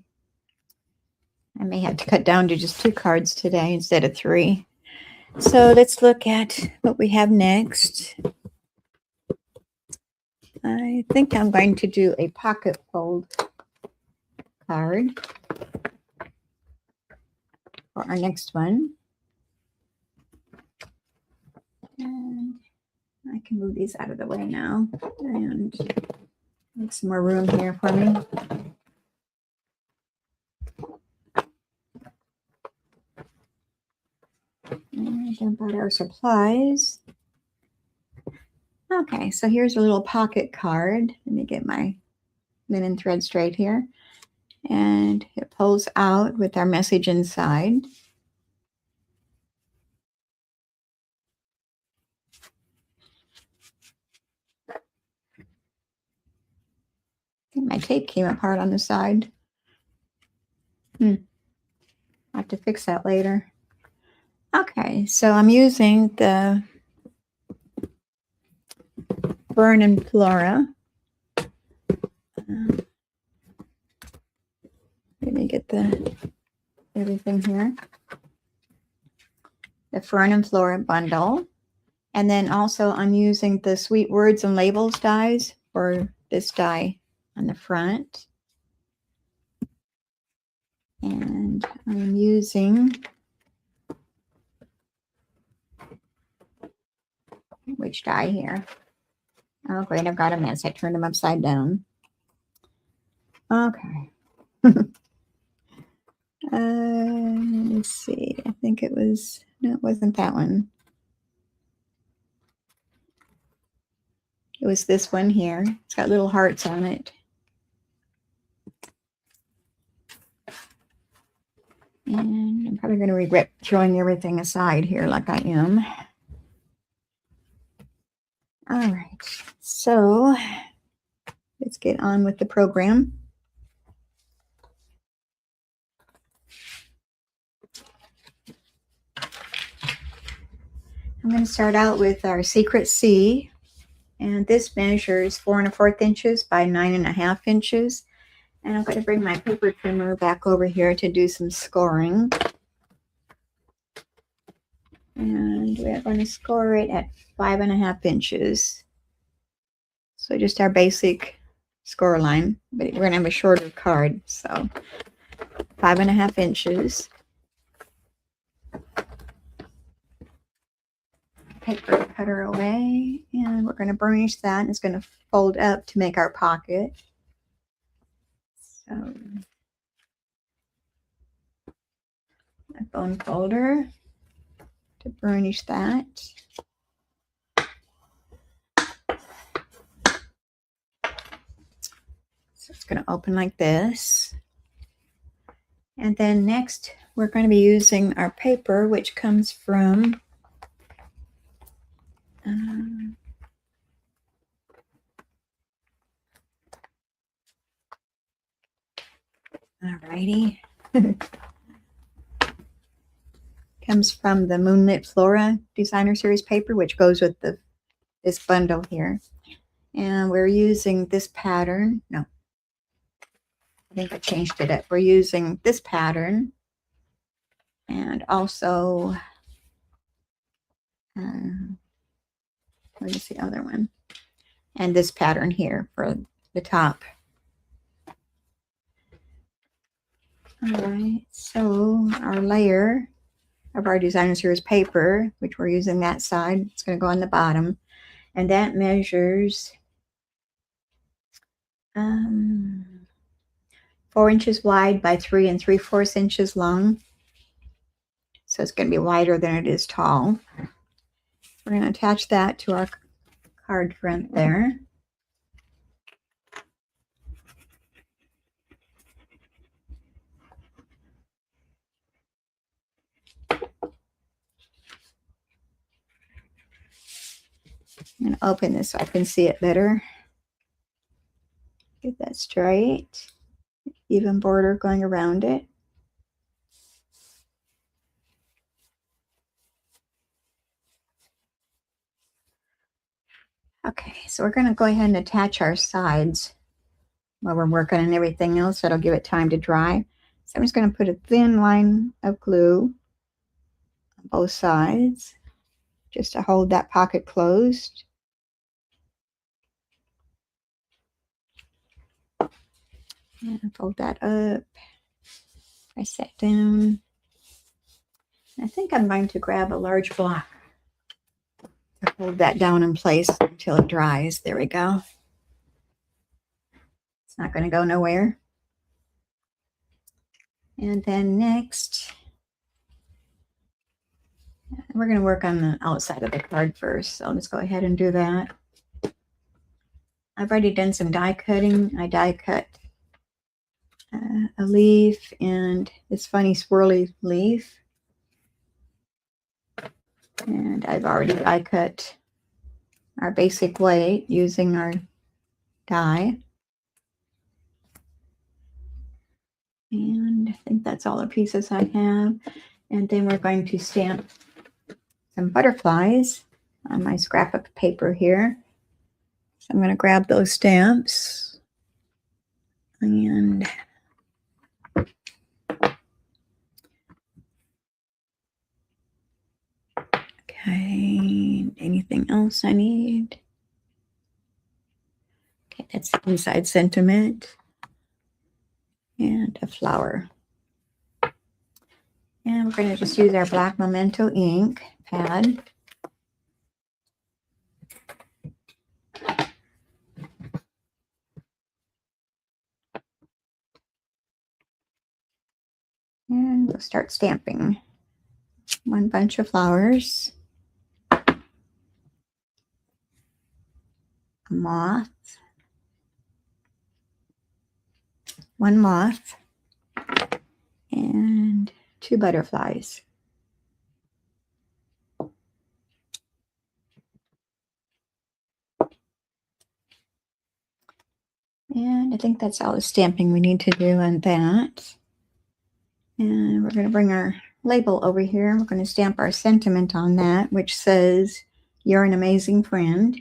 may have to cut down to just 2 cards today instead of 3. So let's look at what we have next. I think I'm going to do a pocket fold card for our next one. And I can move these out of the way now and make some more room here for me. And dump out our supplies. Okay, so here's a little pocket card. Let me get my linen thread straight here. And it pulls out with our message inside. I think my tape came apart on the side. I'll have to fix that later. Okay, so I'm using the Fern and Flora. Let me get everything here. The Fern and Flora bundle. And then also I'm using the Sweet Words and Labels dies for this die on the front. And I'm using, which die here? Oh, great, I've got a mess. I turned them upside down. Okay. Let's see. I think it was, no, it wasn't that one. It was this one here. It's got little hearts on it. And I'm probably going to regret throwing everything aside here like I am. All right, so let's get on with the program. I'm going to start out with our Secret C, and this measures 4 1/4 inches by 9 1/2 inches. And I'm going to bring my paper trimmer back over here to do some scoring. And we're going to score it at 5 1/2 inches. So just our basic score line, but we're going to have a shorter card. So 5 1/2 inches. Paper cutter away, and we're going to burnish that. It's going to fold up to make our pocket. So a bone folder to burnish that. So it's going to open like this. And then next we're going to be using our paper, which comes from alrighty. Comes from the Moonlit Flora Designer Series paper, which goes with this bundle here. And we're using this pattern. No, I think I changed it up. We're using this pattern, and also where's the other one? And this pattern here for the top. All right, so our layer of our Designer Series paper, which we're using that side, it's going to go on the bottom, and that measures 4 inches wide by 3 3/4 inches long. So it's going to be wider than it is tall. We're going to attach that to our card front there. I'm going to open this so I can see it better. Get that straight. Even border going around it. Okay, so we're going to go ahead and attach our sides while we're working on everything else. That'll give it time to dry. So I'm just going to put a thin line of glue on both sides just to hold that pocket closed. And fold that up. Press that down. I think I'm going to grab a large block to hold that down in place until it dries. There we go. It's not going to go nowhere. And then next, we're going to work on the outside of the card first. So I'll just go ahead and do that. I've already done some die cutting. I die cut a leaf and this funny swirly leaf. And I've already die cut our basic weight using our die. And I think that's all the pieces I have. And then we're going to stamp some butterflies on my scrap of paper here. So I'm going to grab those stamps and okay, anything else I need? Okay, that's the inside sentiment and a flower. And we're going to just use our black Memento ink pad. And we'll start stamping one bunch of flowers, a moth, one moth, and two butterflies. And I think that's all the stamping we need to do on that. And we're going to bring our label over here. We're going to stamp our sentiment on that, which says, "You're an amazing friend."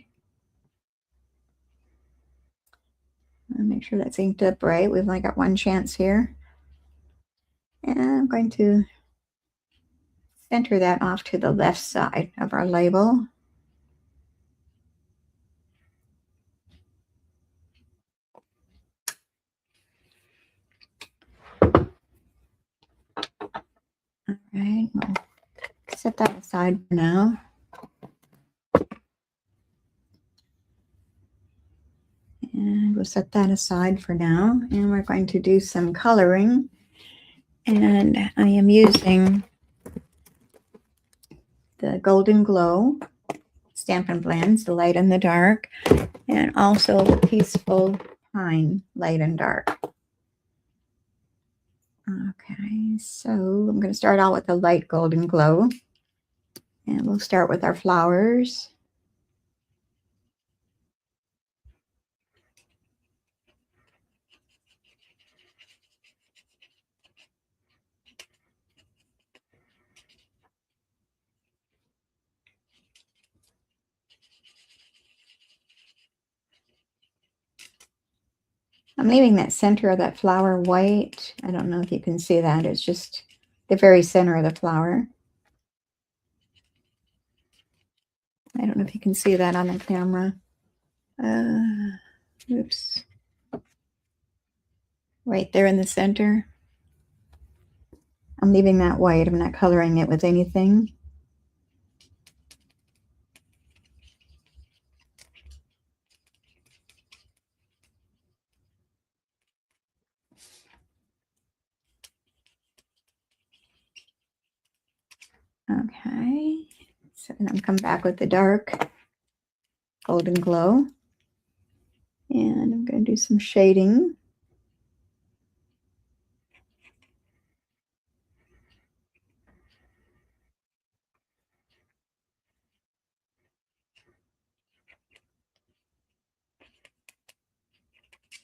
I'll make sure that's inked up right. We've only got one chance here. And I'm going to center that off to the left side of our label. All right, we'll set that aside for now. And we'll set that aside for now. And we're going to do some coloring. And I am using the Golden Glow Stampin' Blends, the light and the dark, and also the Peaceful Pine, light and dark. Okay, so I'm going to start out with a light Golden Glow. And we'll start with our flowers. I'm leaving that center of that flower white. I don't know if you can see that. It's just the very center of the flower. I don't know if you can see that on the camera. Oops. Right there in the center. I'm leaving that white. I'm not coloring it with anything. Okay. So then I'm come back with the dark Golden Glow. And I'm going to do some shading.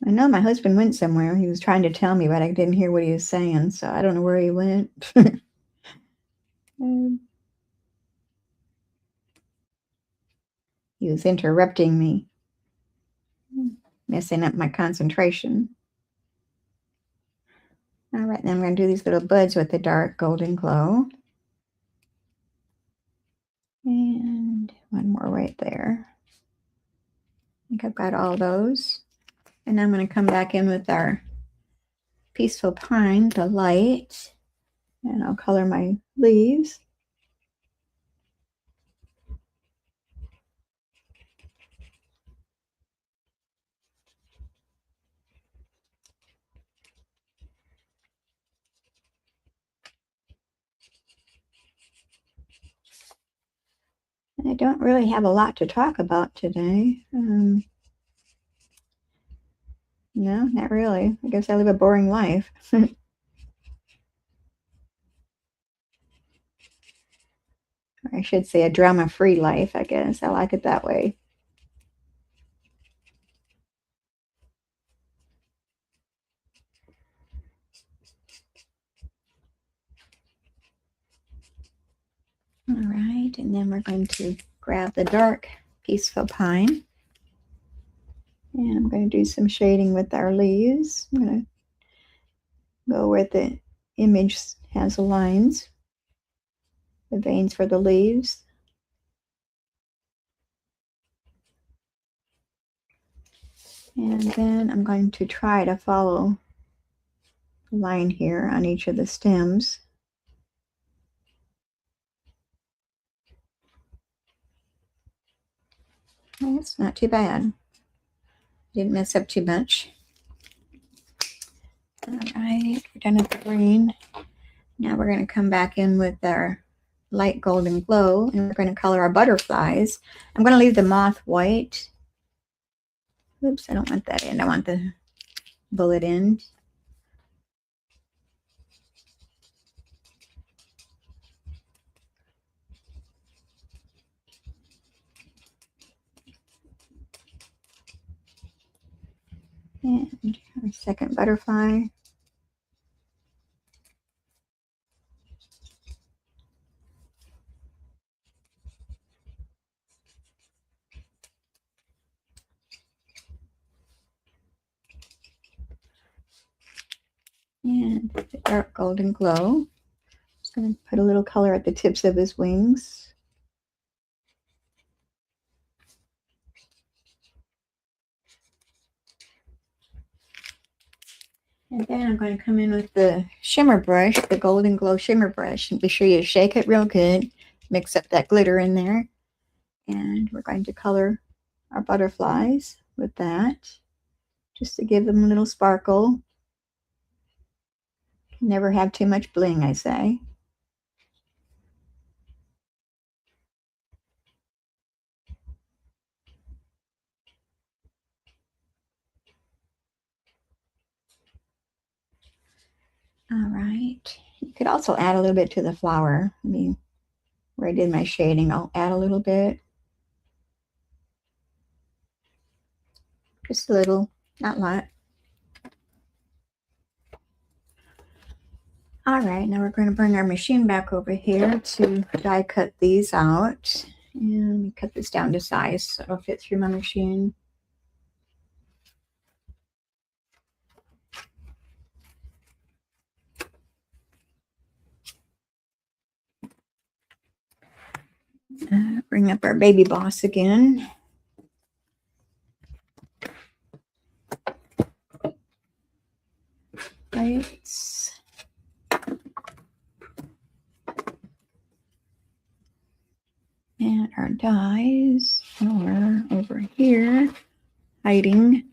I know my husband went somewhere. He was trying to tell me, but I didn't hear what he was saying, so I don't know where he went. He was interrupting me, messing up my concentration. All right, now I'm going to do these little buds with the dark golden glow. And one more right there. I think I've got all those. And I'm going to come back in with our Peaceful Pine, the light, and I'll color my leaves. I don't really have a lot to talk about today. No, not really. I guess I live a boring life. I should say a drama-free life, I guess. I like it that way. All right, and then we're going to grab the dark Peaceful Pine. And I'm going to do some shading with our leaves. I'm going to go where the image has the lines, the veins for the leaves. And then I'm going to try to follow the line here on each of the stems. That's not too bad. Didn't mess up too much. All right, we're done with the green. Now we're going to come back in with our light golden glow, and we're going to color our butterflies. I'm going to leave the moth white. Oops, I don't want that end. I want the bullet end. And our second butterfly. And the dark golden glow. Just going to put a little color at the tips of his wings. And then I'm going to come in with the shimmer brush, the Golden Glow shimmer brush, and be sure you shake it real good. Mix up that glitter in there. And we're going to color our butterflies with that, just to give them a little sparkle. Never have too much bling, I say. All right. You could also add a little bit to the flower. I mean, where I did my shading, I'll add a little bit. Just a little, not a lot. All right, now we're going to bring our machine back over here to die cut these out. And let me cut this down to size so it'll fit through my machine. Bring up our baby boss again. Lights. And our dies are over here, hiding.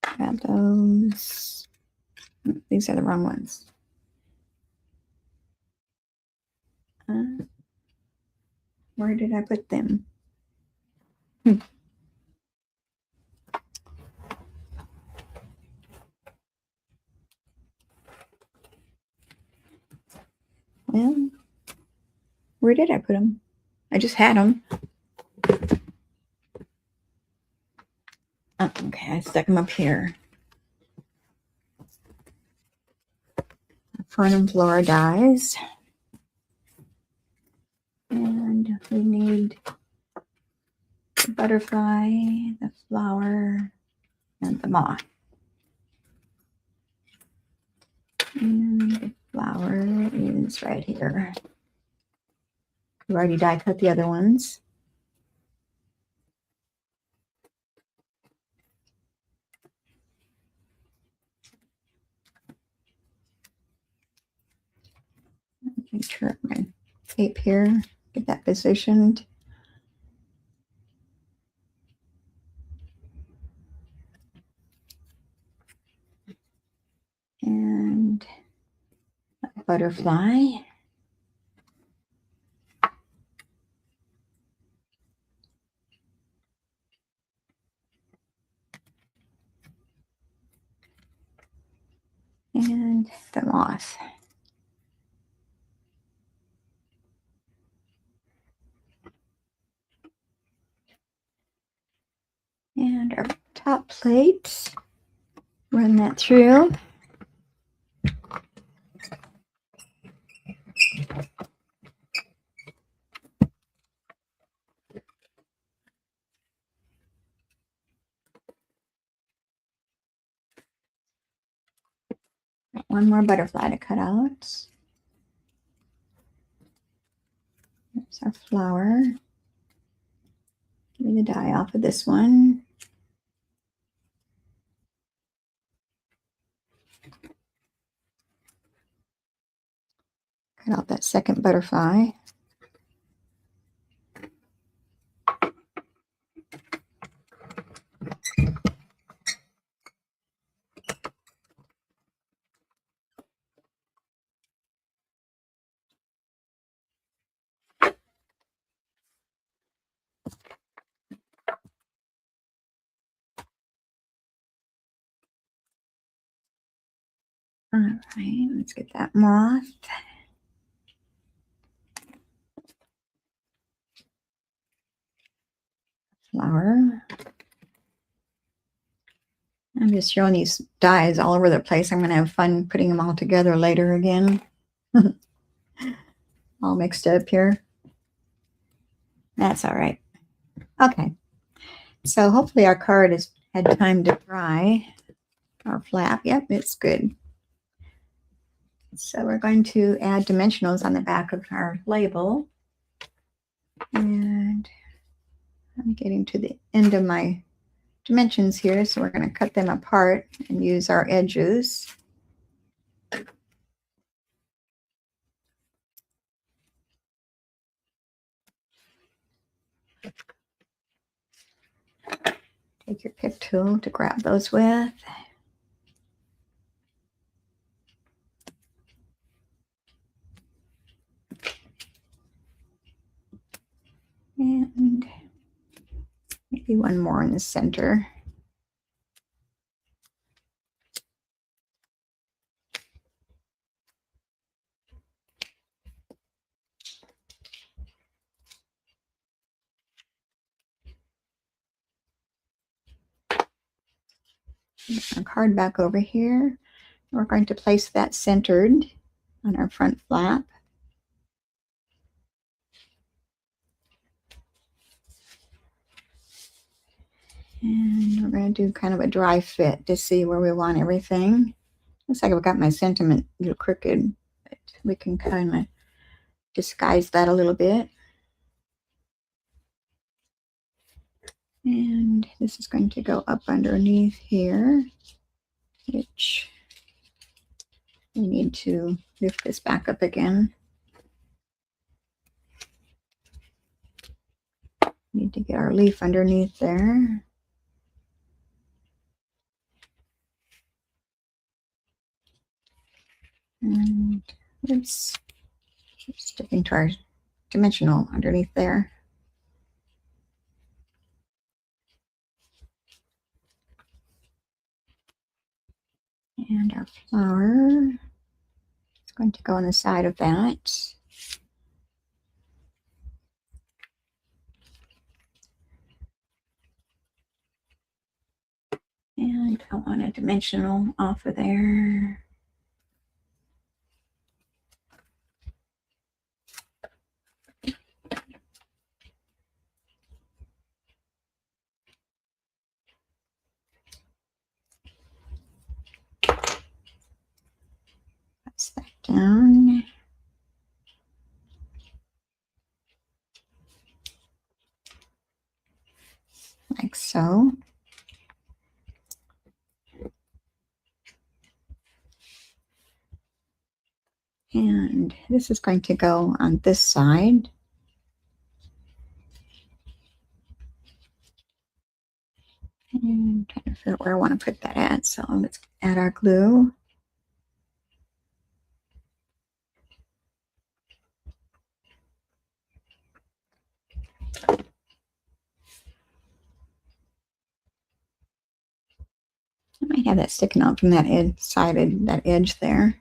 Grab those. These are the wrong ones. Where did I put them? Well, where did I put them? I just had them. Oh, okay, I stuck them up here. Fern and Flora dies. And we need the butterfly, the flower, and the moth. And the flower is right here. We already die cut the other ones. Make sure my tape here, get that positioned. And a butterfly. And the moth. And our top plate. Run that through. One more butterfly to cut out. There's our flower. Give me the die off of this one. Cut out that second butterfly. All right, let's get that moth. Flower. I'm just showing these dies all over the place. I'm going to have fun putting them all together later again. All mixed up here. That's all right. Okay. So hopefully our card has had time to dry. Our flap. Yep, it's good. So we're going to add dimensionals on the back of our label. And I'm getting to the end of my dimensions here, so we're going to cut them apart and use our edges. Take your pick tool to grab those with. And maybe one more in the center. Our card back over here. We're going to place that centered on our front flap. And we're going to do kind of a dry fit to see where we want everything. Looks like I've got my sentiment a little crooked, but we can kind of disguise that a little bit. And this is going to go up underneath here, which we need to lift this back up again. Need to get our leaf underneath there. And it's sticking to our dimensional underneath there. And our flower is going to go on the side of that. And I want a dimensional off of there. Press that down. Like so. And this is going to go on this side. And trying to figure out where I want to put that at. So let's add our glue. I might have that sticking out from that edge there.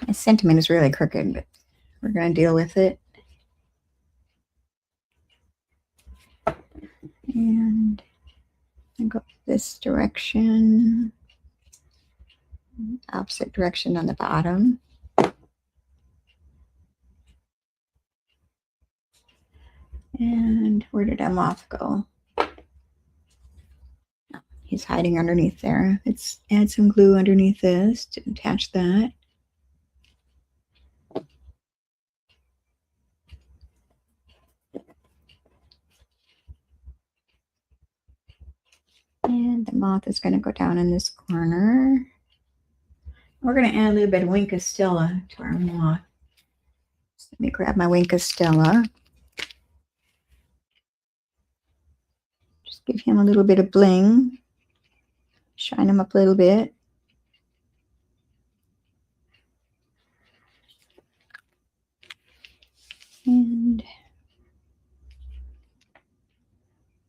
My sentiment is really crooked, but we're going to deal with it. And I go this direction, opposite direction on the bottom. And where did our moth go? Oh, he's hiding underneath there. Let's add some glue underneath this to attach that. And the moth is going to go down in this corner. We're going to add a little bit of Wink of Stella to our moth. So let me grab my Wink of Stella. Just give him a little bit of bling. Shine him up a little bit. And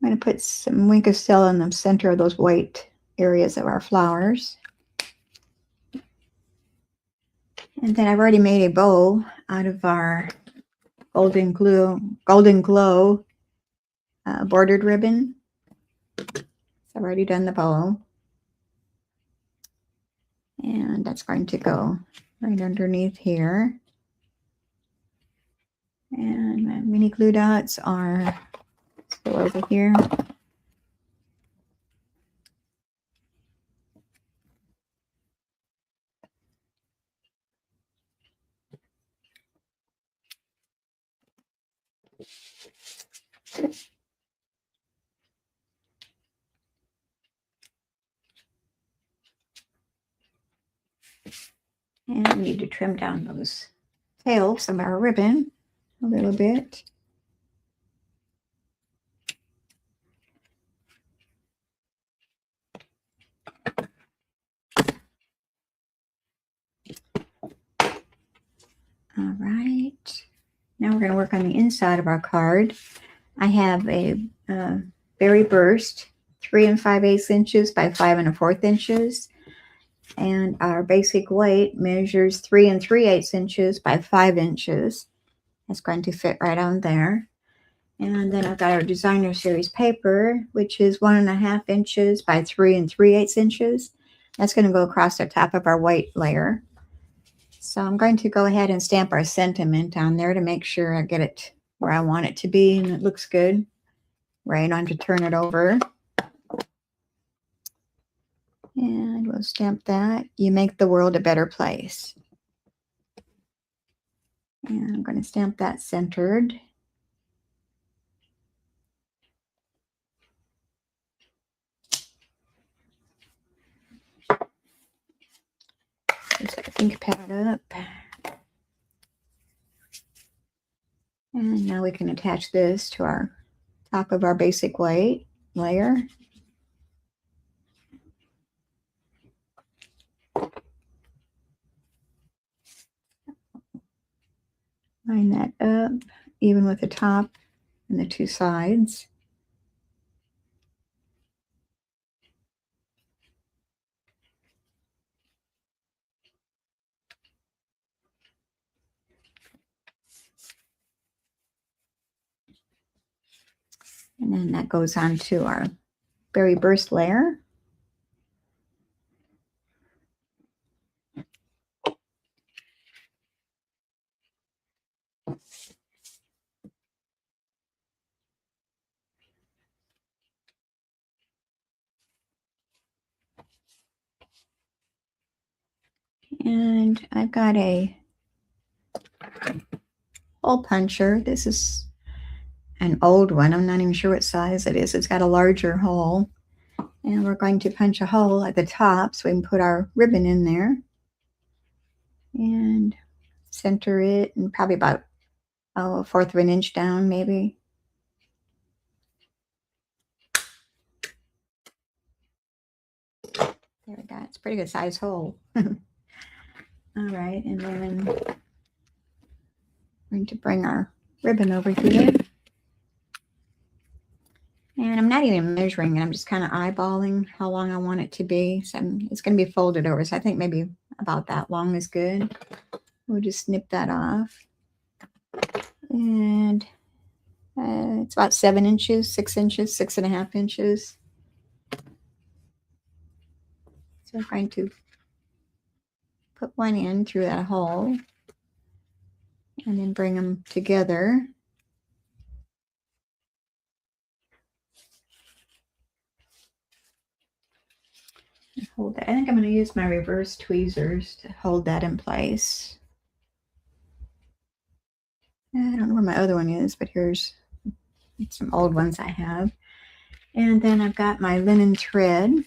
I'm going to put some Wink of Stella in the center of those white areas of our flowers. And then I've already made a bow out of our Golden Glow bordered ribbon. So I've already done the bow. And that's going to go right underneath here. And my mini glue dots are still over here. And we need to trim down those tails of our ribbon a little bit. All right. Now we're going to work on the inside of our card. I have a berry burst, 3 5/8 inches by 5 1/4 inches. And our basic white measures 3 3/8 inches by 5 inches. That's going to fit right on there. And then I've got our designer series paper, which is 1 1/2 inches by 3 3/8 inches. That's going to go across the top of our white layer. So I'm going to go ahead and stamp our sentiment on there to make sure I get it where I want it to be and it looks good. Right on to turn it over. And we'll stamp that. You make the world a better place. And I'm going to stamp that centered. Just ink pad up. And now we can attach this to our top of our basic white layer. Line that up, even with the top and the 2 sides. And then that goes on to our berry burst layer. And I've got a hole puncher. This is an old one. I'm not even sure what size it is. It's got a larger hole. And we're going to punch a hole at the top so we can put our ribbon in there. And center it, and probably about a fourth of an inch down, maybe. There we go. It's a pretty good size hole. All right, and then we're going to bring our ribbon over here. And I'm not even measuring it. I'm just kind of eyeballing how long I want it to be. So it's going to be folded over. So I think maybe about that long is good. We'll just snip that off. And it's about 7 inches, 6 inches, 6.5 inches. So we're going to put one in through that hole and then bring them together. Hold that. I think I'm going to use my reverse tweezers to hold that in place. I don't know where my other one is, but here's some old ones I have. And then I've got my linen thread.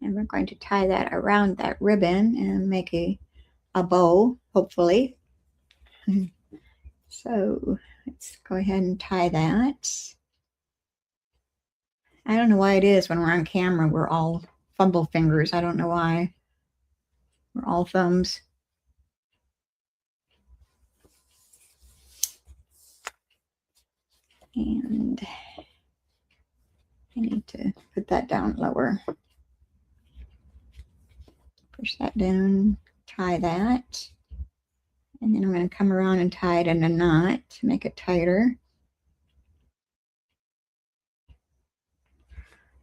And we're going to tie that around that ribbon and make a bow, hopefully. So let's go ahead and tie that. I don't know why it is when we're on camera, we're all fumble fingers. I don't know why. We're all thumbs. And I need to put that down lower. Push that down, tie that. And then I'm going to come around and tie it in a knot to make it tighter.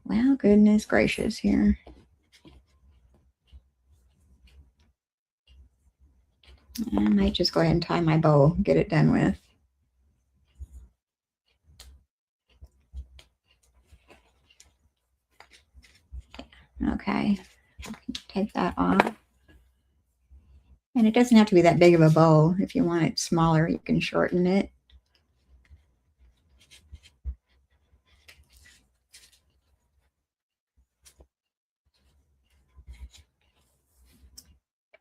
Well, goodness gracious here. I might just go ahead and tie my bow, get it done with. Okay, take that off. And it doesn't have to be that big of a bow. If you want it smaller, you can shorten it.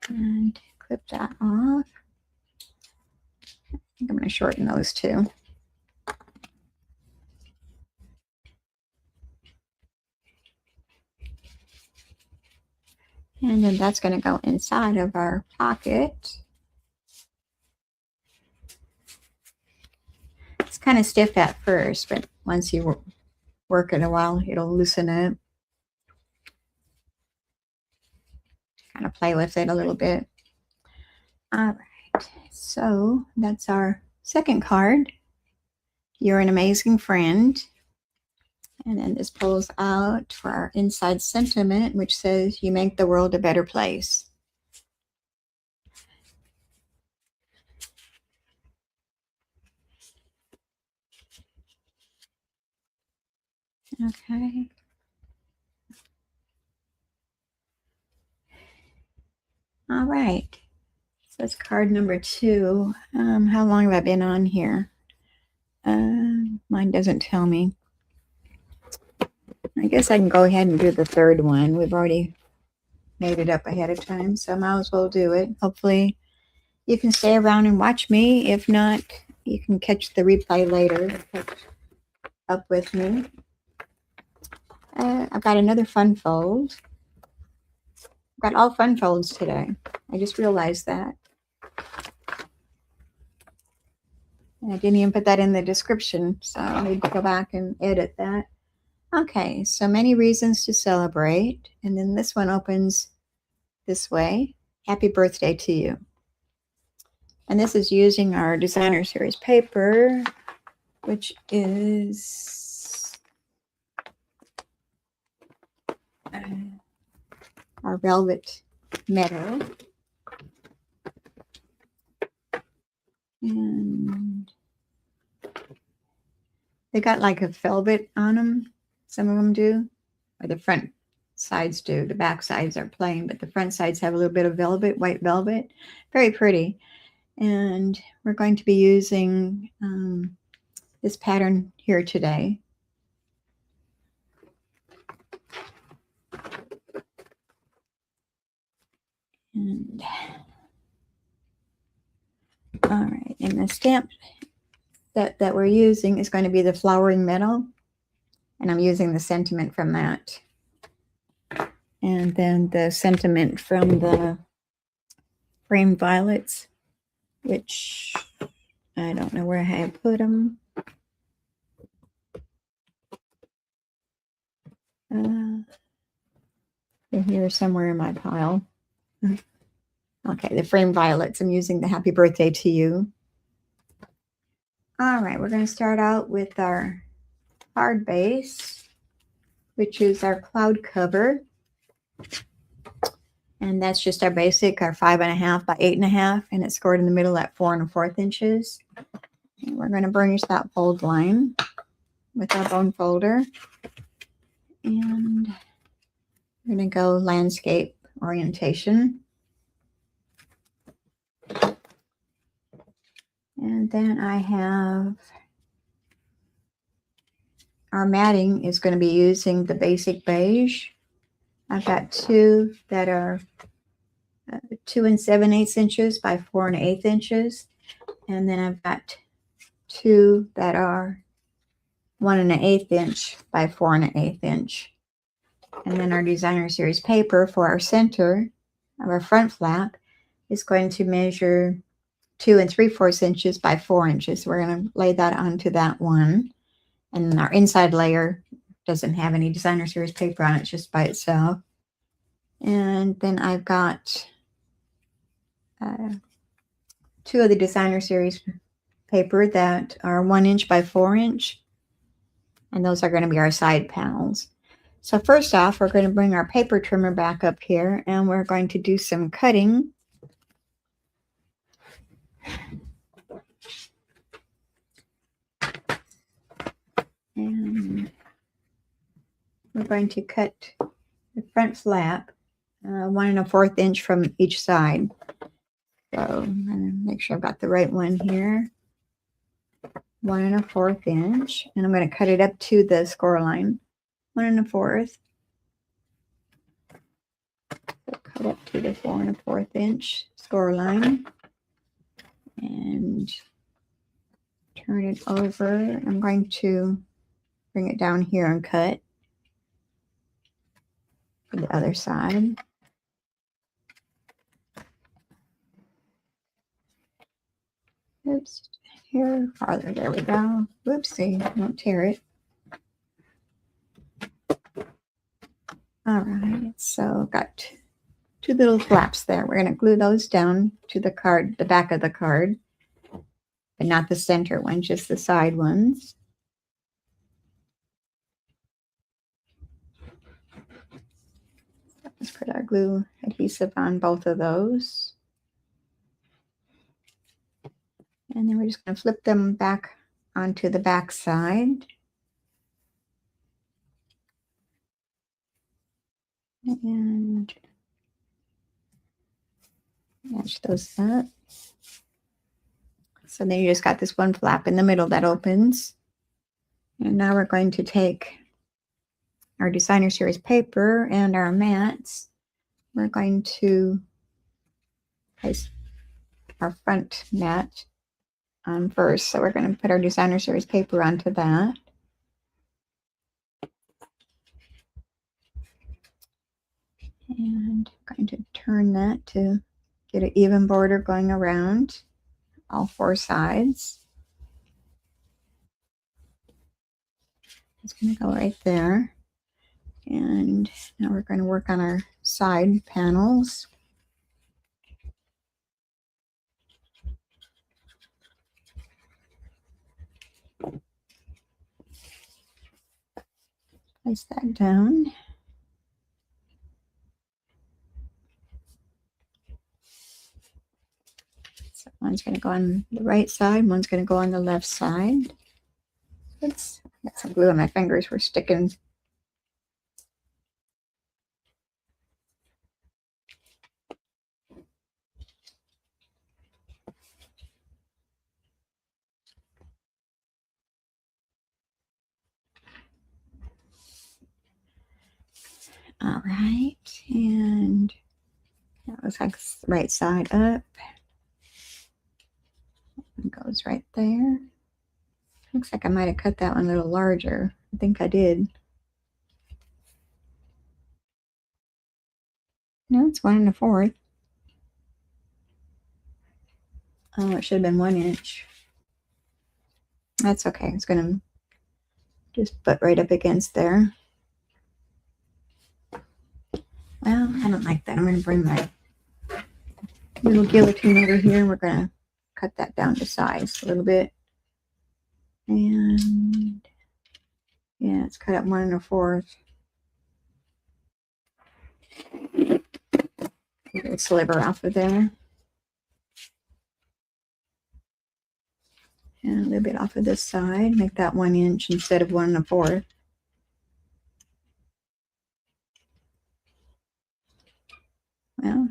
And clip that off. I think I'm going to shorten those too. And then that's going to go inside of our pocket. It's kind of stiff at first, but once you work it a while, it'll loosen up. Kind of play with it a little bit. All right, so that's our second card. You're an amazing friend. And then this pulls out for our inside sentiment, which says, you make the world a better place. Okay. All right. So it's card number 2. How long have I been on here? Mine doesn't tell me. I guess I can go ahead and do the third one. We've already made it up ahead of time, so I might as well do it. Hopefully you can stay around and watch me. If not, you can catch the replay later. Catch up with me. I've got another fun fold. I've got all fun folds today. I just realized that. And I didn't even put that in the description, so I need to go back and edit that. Okay, so many reasons to celebrate. And then this one opens this way. Happy birthday to you. And this is using our designer series paper, which is our velvet meadow. And they got like a velvet on them. Some of them do, or the front sides do. The back sides are plain, but the front sides have a little bit of velvet, white velvet. Very pretty. And we're going to be using this pattern here today. And all right, and the stamp that we're using is going to be the flowering meadow, and I'm using the sentiment from that, and then the sentiment from the framed violets, which I don't know where I have put them. They're here somewhere in my pile. Okay, the framed violets. I'm using the Happy Birthday to You. All right, we're going to start out with our card base, which is our cloud cover. And that's just our basic, our 5.5 by 8.5, and it's scored in the middle at 4 1/4 inches. And we're going to burnish that fold line with our bone folder. And we're going to go landscape orientation. And then I have our matting is going to be using the basic beige. I've got two that are 2 7/8 inches by 4 1/8 inches. And then I've got two that are 1 1/8 inch by 4 1/8 inch. And then our designer series paper for our center of our front flap is going to measure 2 3/4 inches by 4 inches. We're going to lay that onto that one. And then our inside layer doesn't have any designer series paper on it, it's just by itself. And then I've got two of the designer series paper that are 1 inch by 4 inch. And those are going to be our side panels. So first off, we're going to bring our paper trimmer back up here, and we're going to do some cutting. And we're going to cut the front flap 1 1/4 inch from each side. So I'm going to make sure I've got the right one here. 1 1/4 inch, and I'm going to cut it up to the score line. 1 1/4. So cut up to the 4 1/4 inch score line, and turn it over. I'm going to bring it down here and cut to the other side. Oops, here, farther, there we go. Whoopsie, don't tear it. All right, so got two little flaps there. We're going to glue those down to the card, the back of the card, but not the center one, just the side ones. Let's put our glue adhesive on both of those. And then we're just going to flip them back onto the back side. And match those up. So then you just got this one flap in the middle that opens. And now we're going to take our designer series paper and our mats. We're going to place our front mat on first. So we're going to put our designer series paper onto that. And I'm going to turn that to get an even border going around all four sides. It's going to go right there. And now we're going to work on our side panels. Place that down. So one's going to go on the right side, one's going to go on the left side. Oops, I got some glue on my fingers. We're sticking. All right, and that looks like the right side up. It goes right there. Looks like I might have cut that one a little larger. I think I did. No, it's 1 1/4. Oh, it should have been 1 inch. That's okay. It's going to just butt right up against there. Well, I don't like that. I'm going to bring my little guillotine over here and we're going to cut that down to size a little bit. And yeah, it's cut at 1 1/4. Get a sliver off of there. And a little bit off of this side. Make that 1 inch instead of 1 1/4. Well,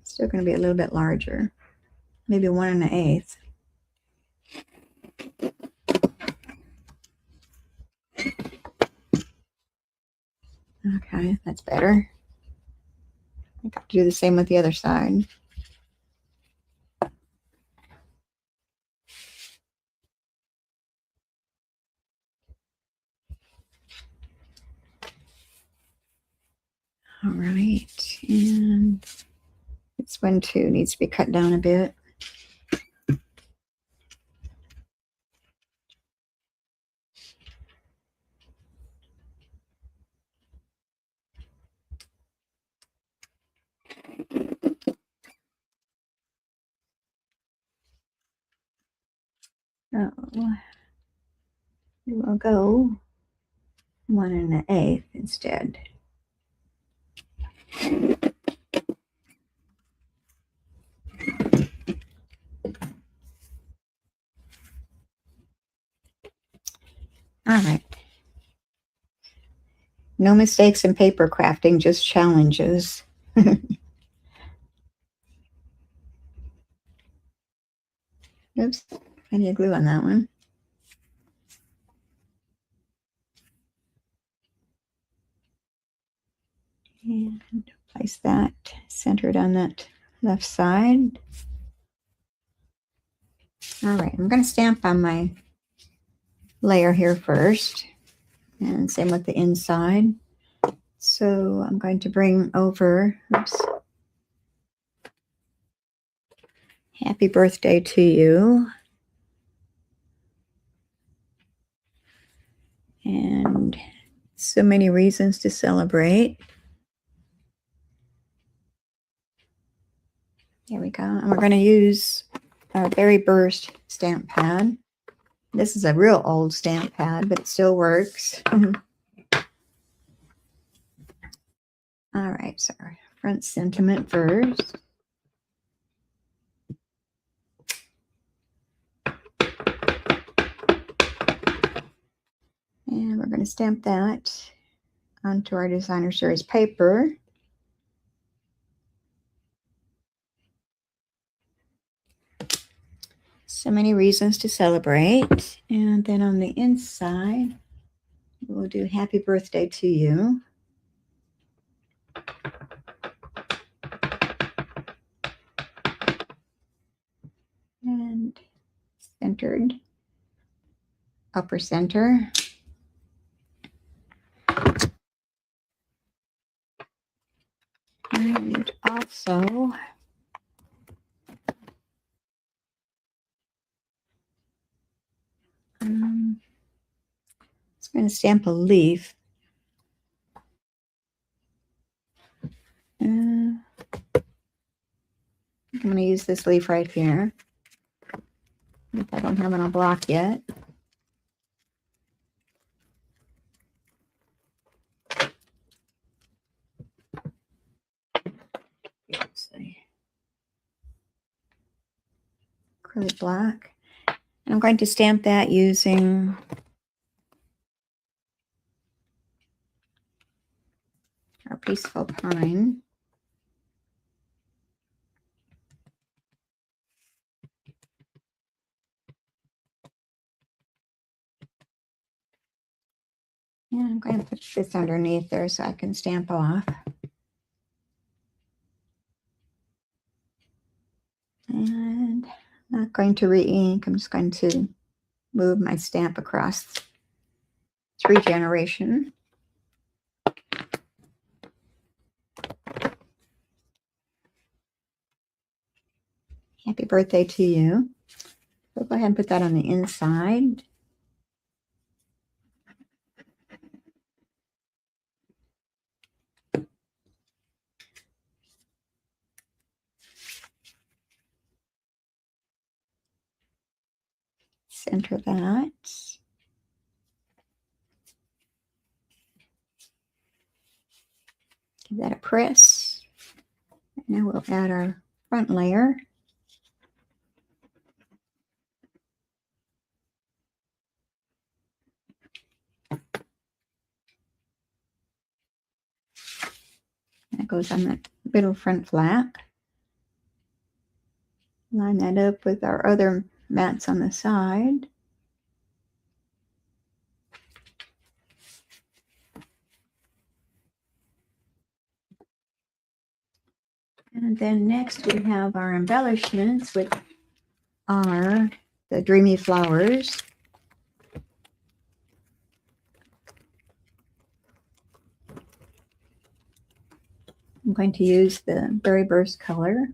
still going to be a little bit larger. Maybe 1 1/8. Okay, that's better. I got to do the same with the other side. All right, and this one too needs to be cut down a bit. So we'll go 1 1/8 instead. All right. No mistakes in paper crafting, just challenges. Oops, I need glue on that one. And place that centered on that left side. All right, I'm going to stamp on my layer here first, and same with the inside. So I'm going to bring over, oops, happy birthday to you. And so many reasons to celebrate. There we go. And we're going to use our Berry Burst stamp pad. This is a real old stamp pad, but it still works. All right, so front sentiment first. And we're going to stamp that onto our designer series paper. So many reasons to celebrate. And then on the inside, we'll do happy birthday to you. And centered, upper center. And also, it's going to stamp a leaf. I'm going to use this leaf right here. If I don't have it on a block yet. acrylic black. And I'm going to stamp that using our Peaceful Pine. And I'm going to put this underneath there so I can stamp off. And I'm not going to re-ink. I'm just going to move my stamp across 3 generations. Happy birthday to you. So go ahead and put that on the inside. Center that. Give that a press. Now we'll add our front layer. That goes on that middle front flap. Line that up with our other mats on the side. And then next we have our embellishments, which are the dreamy flowers. I'm going to use the Berry Burst color.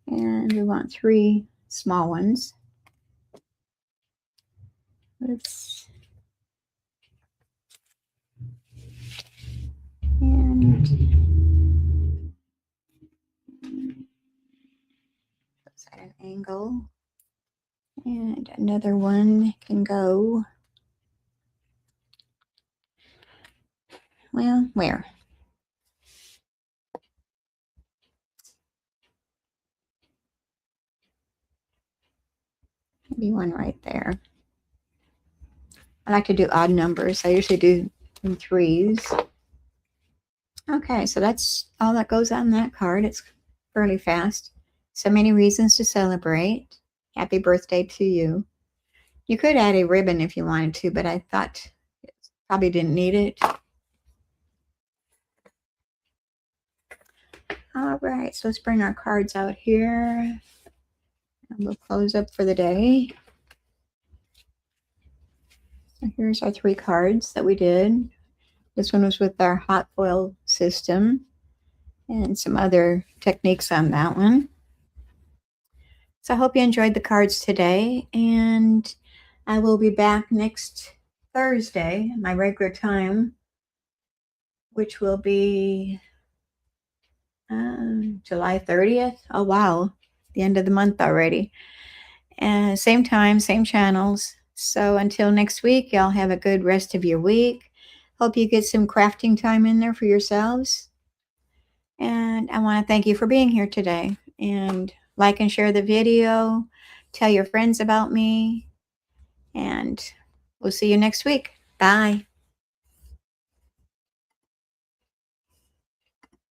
And we want 3 small ones. And at an angle. And another one can go, well, where? Maybe one right there. I like to do odd numbers. I usually do in 3s. Okay, so that's all that goes on that card. It's fairly fast. So many reasons to celebrate. Happy birthday to you. You could add a ribbon if you wanted to, but I thought probably didn't need it. All right, so let's bring our cards out here. And we'll close up for the day. So here's our 3 cards that we did. This one was with our hot foil system and some other techniques on that one. So I hope you enjoyed the cards today, and I will be back next Thursday, my regular time, which will be July 30th. Oh, wow. The end of the month already. And same time, same channels. So until next week, y'all have a good rest of your week. Hope you get some crafting time in there for yourselves. And I want to thank you for being here today. And like and share the video. Tell your friends about me. And we'll see you next week. Bye.